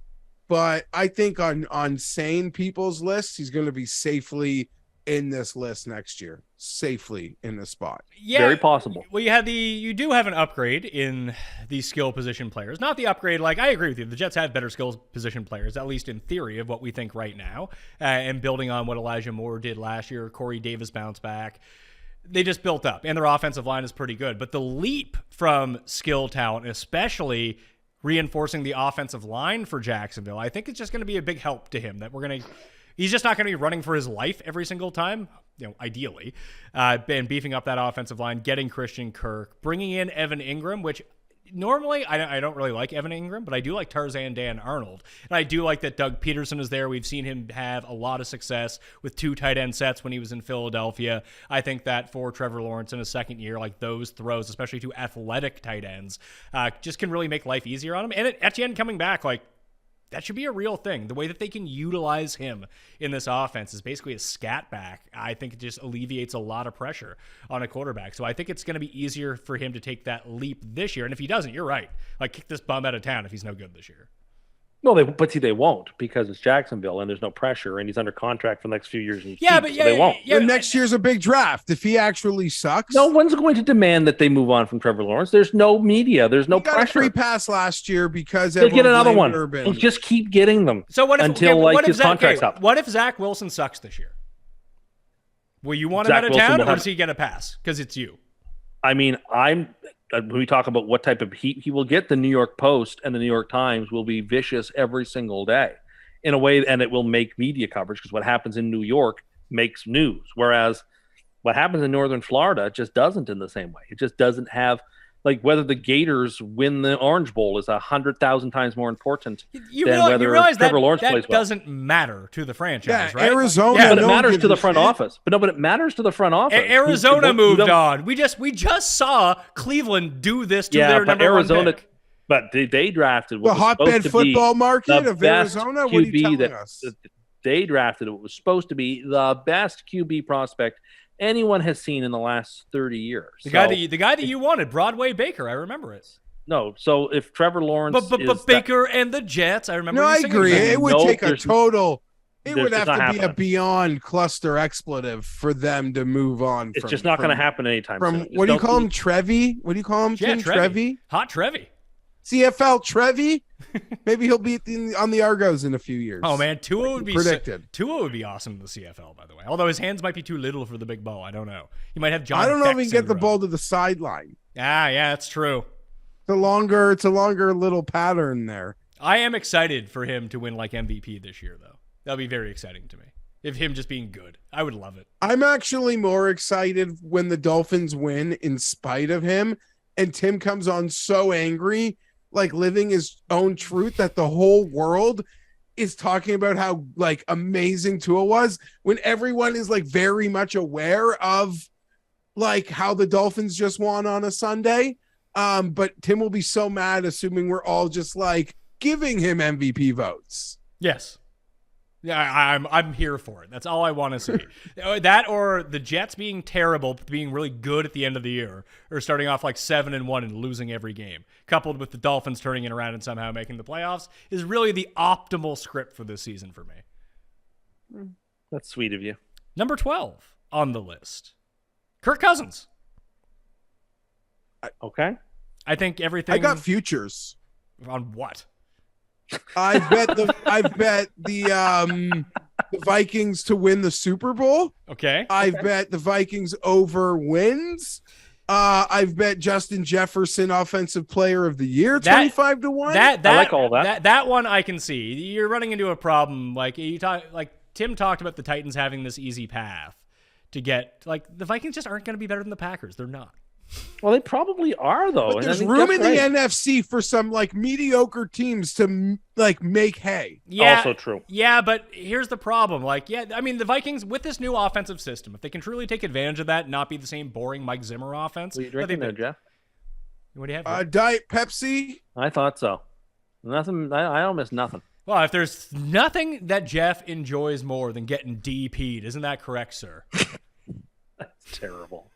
but I think on sane people's lists, he's going to be safely in this list next year. Safely in the spot. Yeah, very possible. Well, you do have an upgrade in the skill position players. Not the upgrade, like, I agree with you. The Jets have better skill position players, at least in theory of what we think right now. And building on what Elijah Moore did last year, Corey Davis bounced back. They just built up, and their offensive line is pretty good. But the leap from skill talent, especially reinforcing the offensive line for Jacksonville, I think it's just going to be a big help to him. He's just not going to be running for his life every single time, ideally. And beefing up that offensive line, getting Christian Kirk, bringing in Evan Ingram, which normally I don't really like Evan Ingram, but I do like Tarzan Dan Arnold. And I do like that Doug Peterson is there. We've seen him have a lot of success with 2 tight end sets when he was in Philadelphia. I think that for Trevor Lawrence in his second year, like, those throws, especially to athletic tight ends, just can really make life easier on him. And Etienne coming back, like, that should be a real thing. The way that they can utilize him in this offense is basically a scat back. I think it just alleviates a lot of pressure on a quarterback. So I think it's going to be easier for him to take that leap this year. And if he doesn't, you're right. Like, kick this bum out of town if he's no good this year. No, they won't, because it's Jacksonville and there's no pressure, and he's under contract for the next few years. They won't. Yeah, next year's a big draft. If he actually sucks, no one's going to demand that they move on from Trevor Lawrence. There's no media. There's no pressure. Got a free pass last year because they'll get another one. Urban. They'll just keep getting them. So what if, his contract's up? What if Zach Wilson sucks this year? Will you want him out of town, or does he get a pass because it's you? I mean, when we talk about what type of heat he will get, the New York Post and the New York Times will be vicious every single day in a way, and it will make media coverage, because what happens in New York makes news, whereas what happens in Northern Florida just doesn't in the same way. It just doesn't have, like, whether the Gators win the Orange Bowl is 100,000 times more important than whether Trevor Lawrence plays well. That doesn't matter to the franchise, right? Arizona. Yeah, but it matters to the front office. But it matters to the front office. Arizona moved on. We just saw Cleveland do this to their number Arizona, one pick. But they drafted the hotbed football market of Arizona. What are you telling us? They drafted what was supposed to be the best QB prospect anyone has seen in the last 30 years. The guy that you wanted, Broadway Baker, I remember it. No, so if Trevor Lawrence but Baker and the Jets, I remember. No, I agree. It would take a total. It would have to be happening. a beyond cluster expletive for them to move on. It's just not going to happen anytime soon. What do you call him, Trevi? What do you call him, Tim? Trevi? Hot Trevi. CFL Trevi. Maybe he'll be on the Argos in a few years. Oh man, Tua would be predicted. Tua would be awesome in the CFL, by the way. Although his hands might be too little for the big ball. I don't know. He might have John. I don't know Beck if he can get the syndrome. ball to the sideline. Yeah, that's true. It's a longer little pattern there. I am excited for him to win like MVP this year, though. That'll be very exciting to me. If him just being good, I would love it. I'm actually more excited when the Dolphins win in spite of him, and Tim comes on so angry, like living his own truth, that the whole world is talking about how like amazing Tua was, when everyone is like very much aware of like how the Dolphins just won on a Sunday. But Tim will be so mad, assuming we're all just like giving him MVP votes. Yes. Yeah, I'm here for it. That's all I want to see. That or the Jets being terrible, but being really good at the end of the year, or starting off like 7-1 and losing every game, coupled with the Dolphins turning it around and somehow making the playoffs, is really the optimal script for this season for me. That's sweet of you. Number 12 on the list, Kirk Cousins. Okay. I think everything. I got futures on what? I bet the Vikings to win the Super Bowl. Okay. I've bet the Vikings over wins. I've bet Justin Jefferson Offensive Player of the Year 25-1. That I like all that. That one I can see. You're running into a problem. Like Tim talked about the Titans having this easy path to get. Like the Vikings just aren't going to be better than the Packers. They're not. Well, they probably are, though. But there's room in the NFC for some like mediocre teams to like make hay. Yeah, also true. Yeah, but here's the problem. Like, yeah, I mean, the Vikings with this new offensive system, if they can truly take advantage of that, and not be the same boring Mike Zimmer offense. What are you drinking there, Jeff? What do you have? Diet Pepsi. I thought so. Nothing. I don't miss nothing. Well, if there's nothing that Jeff enjoys more than getting DP'd, isn't that correct, sir? That's terrible.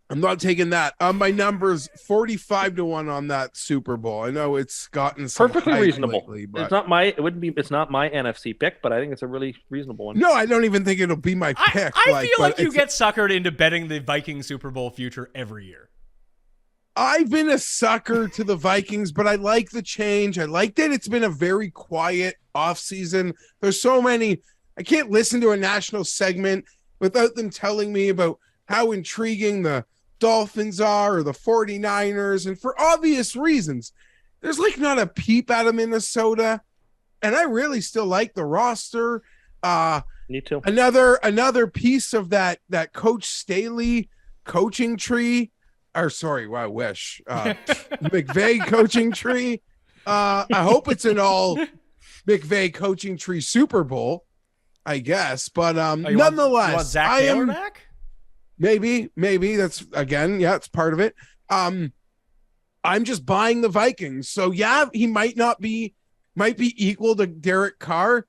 I'm not taking that. My number's 45-1 on that Super Bowl. I know it's gotten some Perfectly hype reasonable. lately, but... It's not my NFC pick, but I think it's a really reasonable one. No, I don't even think it'll be my pick. I feel like you get suckered into betting the Vikings Super Bowl future every year. I've been a sucker to the Vikings, but I like the change. I like that it's been a very quiet offseason. There's so many. I can't listen to a national segment without them telling me about how intriguing the Dolphins are or the 49ers, and for obvious reasons. There's like not a peep out of Minnesota, and I really still like the roster. Me too. Another piece of that Coach Staley coaching tree, or sorry, I wish McVay coaching tree. I hope it's an all McVay coaching tree Super Bowl, I guess. But nonetheless, you want Zach Taylor back? Maybe that's again, yeah, it's part of it. I'm just buying the Vikings. So yeah, he might be equal to Derek Carr,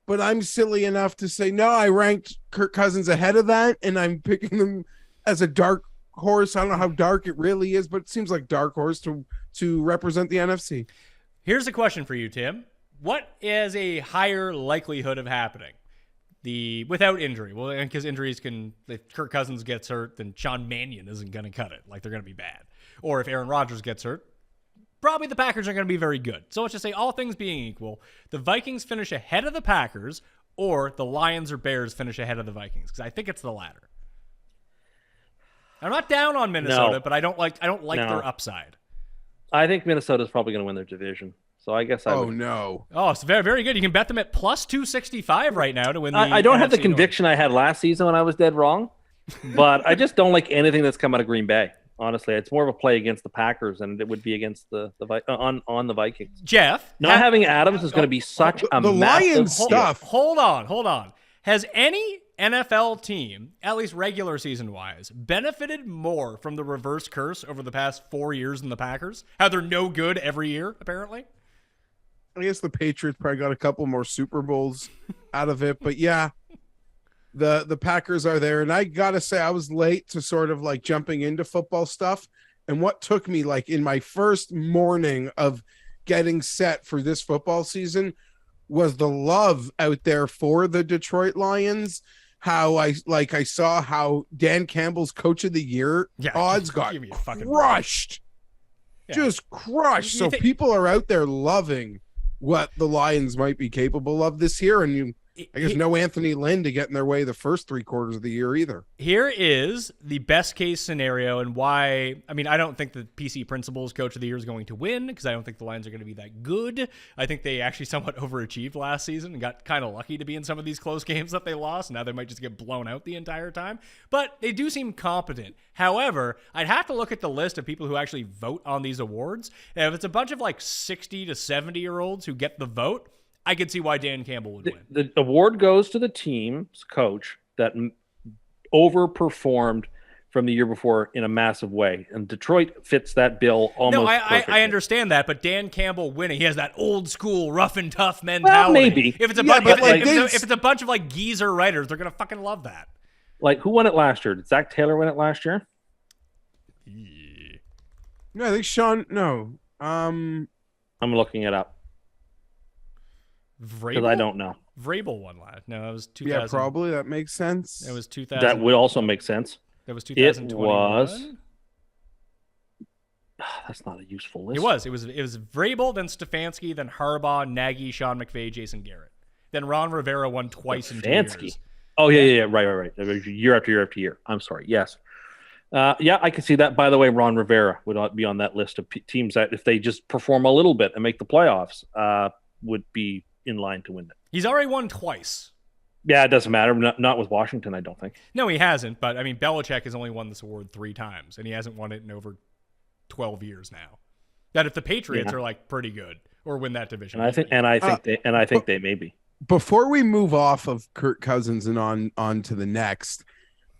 but I'm silly enough to say no, I ranked Kirk Cousins ahead of that, and I'm picking them as a dark horse. I don't know how dark it really is, but it seems like dark horse to represent the NFC. Here's a question for you, Tim. What is a higher likelihood of happening? Without injury, well, because injuries can, if Kirk Cousins gets hurt, then Sean Mannion isn't going to cut it. Like, they're going to be bad. Or if Aaron Rodgers gets hurt, probably the Packers are going to be very good. So let's just say, all things being equal, the Vikings finish ahead of the Packers, or the Lions or Bears finish ahead of the Vikings, because I think it's the latter. I'm not down on Minnesota, but I don't like their upside. I think Minnesota's probably going to win their division. So I guess no. Oh, it's very, very good. You can bet them at plus 265 right now to win the I don't have the NFC conviction I had last season when I was dead wrong, but I just don't like anything that's come out of Green Bay. Honestly, it's more of a play against the Packers than it would be against the Vikings. Jeff, not having Adams is going to be such a the massive Lions stuff. Hold on. Has any NFL team, at least regular season wise, benefited more from the reverse curse over the past 4 years than the Packers? How they're no good every year, apparently. I guess the Patriots probably got a couple more Super Bowls out of it, but yeah, the Packers are there. And I gotta say, I was late to sort of like jumping into football stuff. And what took me like in my first morning of getting set for this football season was the love out there for the Detroit Lions. How I saw how Dan Campbell's Coach of the Year odds got crushed. just crushed. You So think- people are out there loving what the Lions might be capable of this year. And I guess no Anthony Lynn to get in their way the first 3 quarters of the year either. Here is the best case scenario and why. I mean, I don't think the PC Principals Coach of the Year is going to win because I don't think the Lions are going to be that good. I think they actually somewhat overachieved last season and got kind of lucky to be in some of these close games that they lost. Now they might just get blown out the entire time, but they do seem competent. However, I'd have to look at the list of people who actually vote on these awards. And if it's a bunch of like 60 to 70-year-olds who get the vote, I could see why Dan Campbell would win. The award goes to the team's coach that overperformed from the year before in a massive way, and Detroit fits that bill almost. No, perfectly. I understand that, but Dan Campbell winning, he has that old school rough and tough mentality. Well, maybe. If it's a Yeah, bunch, but if it's a bunch of like geezer writers, they're gonna fucking love that. Like, who won it last year? Did Zach Taylor win it last year? No, I think Sean. No, I'm looking it up because I don't know. Vrabel won last. No, that was 2000. yeah, probably that makes sense. It was 2000. That would also make sense. That was It 2021. was. That's not a useful list. It was. It was Vrabel, then Stefanski, then Harbaugh, Nagy, Sean McVay, Jason Garrett. Then Ron Rivera won twice in 2 Stefanski. years. Oh yeah, right. Year after year after year. I'm sorry. Yes. Yeah, I can see that. By the way, Ron Rivera would not be on that list of teams that, if they just perform a little bit and make the playoffs, would be in line to win it. He's already won twice. Yeah, it doesn't matter. Not with Washington, I don't think. No, he hasn't. But I mean, Belichick has only won this award 3 times, and he hasn't won it in over 12 years now. That if the Patriots are like pretty good or win that division, And I think they may be. Before we move off of Kirk Cousins and on to the next,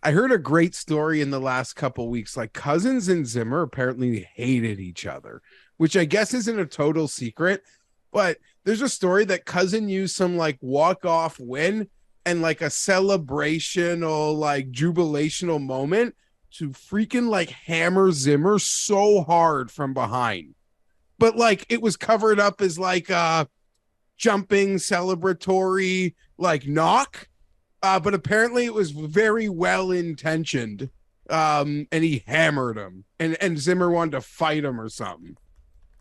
I heard a great story in the last couple weeks. Like Cousins and Zimmer apparently hated each other, which I guess isn't a total secret. But there's a story that Cousin used some like walk-off win and like a celebrational, like jubilational moment to freaking like hammer Zimmer so hard from behind. But like it was covered up as like a jumping celebratory like knock. But apparently it was very well intentioned. And he hammered him and Zimmer wanted to fight him or something.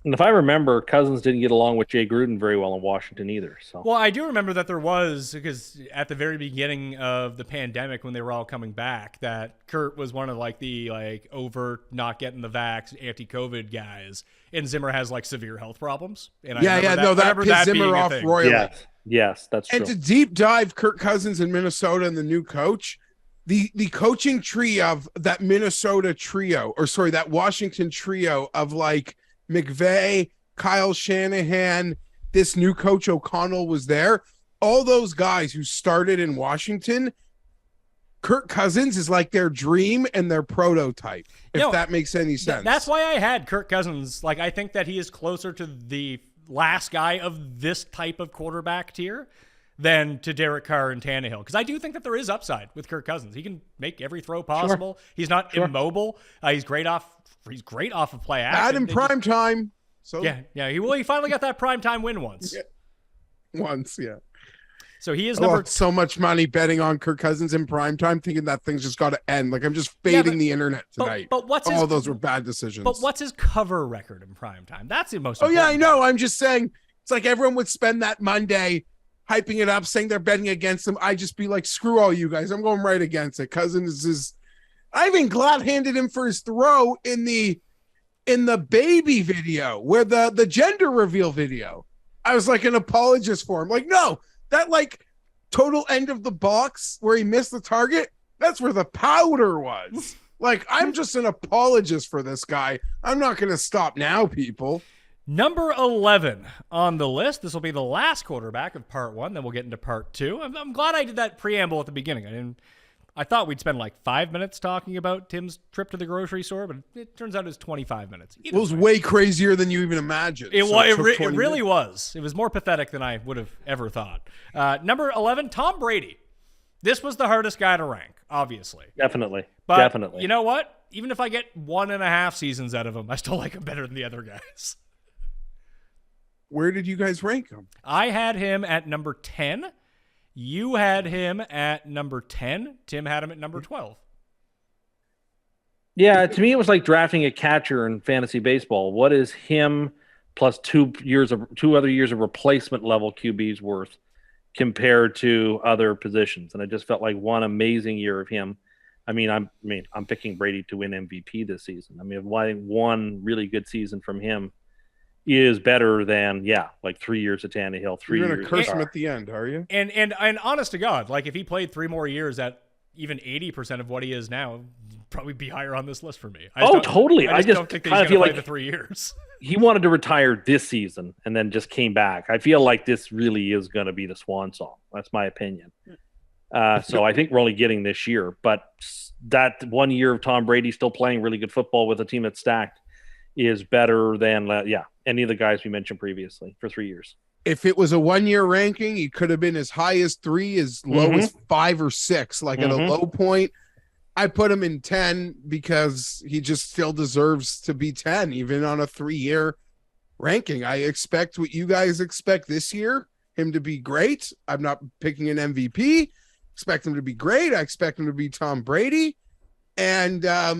And if I remember, Cousins didn't get along with Jay Gruden very well in Washington either. So, well, I do remember that there was, because at the very beginning of the pandemic when they were all coming back, that Kurt was one of like the like overt not getting the vax anti-COVID guys, and Zimmer has like severe health problems. And that pissed Zimmer off royally. Yes, that's true. And to deep dive Kirk Cousins in Minnesota and the new coach, the coaching tree of that that Washington trio of like McVay, Kyle Shanahan, this new coach O'Connell was there. All those guys who started in Washington, Kirk Cousins is like their dream and their prototype, if that makes any sense. That's why I had Kirk Cousins. Like, I think that he is closer to the last guy of this type of quarterback tier than to Derek Carr and Tannehill. Because I do think that there is upside with Kirk Cousins. He can make every throw possible. Sure. He's not immobile. He's great off of play action. Bad in prime time. So yeah. He finally got that prime time win once. Yeah. So he is lost so much money betting on Kirk Cousins in prime time, thinking that thing's just got to end. Like I'm just fading the internet tonight. But those were bad decisions. But what's his cover record in prime time? That's the most. Oh yeah, I know. I'm just saying it's like everyone would spend that Monday hyping it up, saying they're betting against him. I just be like, screw all you guys. I'm going right against it. Cousins is. I even glad-handed him for his throw in the baby video, where the gender reveal video. I was like an apologist for him. Like, no, that like total end of the box where he missed the target, that's where the powder was. Like, I'm just an apologist for this guy. I'm not going to stop now, people. Number 11 on the list. This will be the last quarterback of part 1. Then we'll get into part 2. I'm glad I did that preamble at the beginning. I thought we'd spend like 5 minutes talking about Tim's trip to the grocery store, but it turns out it was 25 minutes. It was way crazier than you even imagined. It really was. It was more pathetic than I would have ever thought. Number 11, Tom Brady. This was the hardest guy to rank, obviously. Definitely. You know what? Even if I get 1.5 seasons out of him, I still like him better than the other guys. Where did you guys rank him? I had him at number 10. You had him at number 10. Tim had him at number 12. Yeah, to me, it was like drafting a catcher in fantasy baseball. What is him plus 2 other years of replacement level QBs worth compared to other positions? And I just felt like one amazing year of him. I'm picking Brady to win MVP this season. One really good season from him is better than like 3 years of Tannehill. You're gonna curse him at the end, are you? And honest to God, like if he played 3 more years at even 80% of what he is now, he'd probably be higher on this list for me. Totally. I just don't think that he's going to play the 3 years. He wanted to retire this season and then just came back. I feel like this really is going to be the swan song. That's my opinion. So I think we're only getting this year, but that 1 year of Tom Brady still playing really good football with a team that's stacked is better than any of the guys we mentioned previously for 3 years. If it was a 1 year ranking, he could have been as high as 3, as low as 5 or 6. Like at a low point, I put him in 10 because he just still deserves to be 10, even on a 3 year ranking. I expect what you guys expect this year, him to be great. I'm not picking an MVP. Expect him to be great. I expect him to be Tom Brady. And I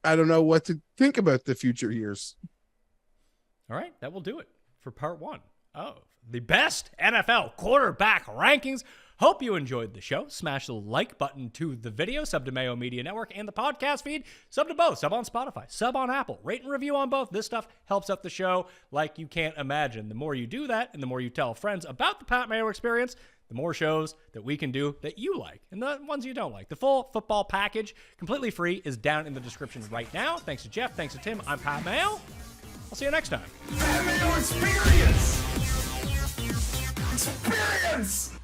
don't know what to think about the future years. All right, that will do it for part 1 of the best NFL quarterback rankings. Hope you enjoyed the show. Smash the like button to the video, sub to Mayo Media Network and the podcast feed, sub to both, sub on Spotify, sub on Apple, rate and review on both. This stuff helps out the show like you can't imagine. The more you do that and the more you tell friends about the Pat Mayo experience, the more shows that we can do that you like and the ones you don't like. The full football package, completely free, is down in the description right now. Thanks to Geoff. Thanks to Tim. I'm Pat Mayo. I'll see you next time. Pat Mayo Experience! Experience!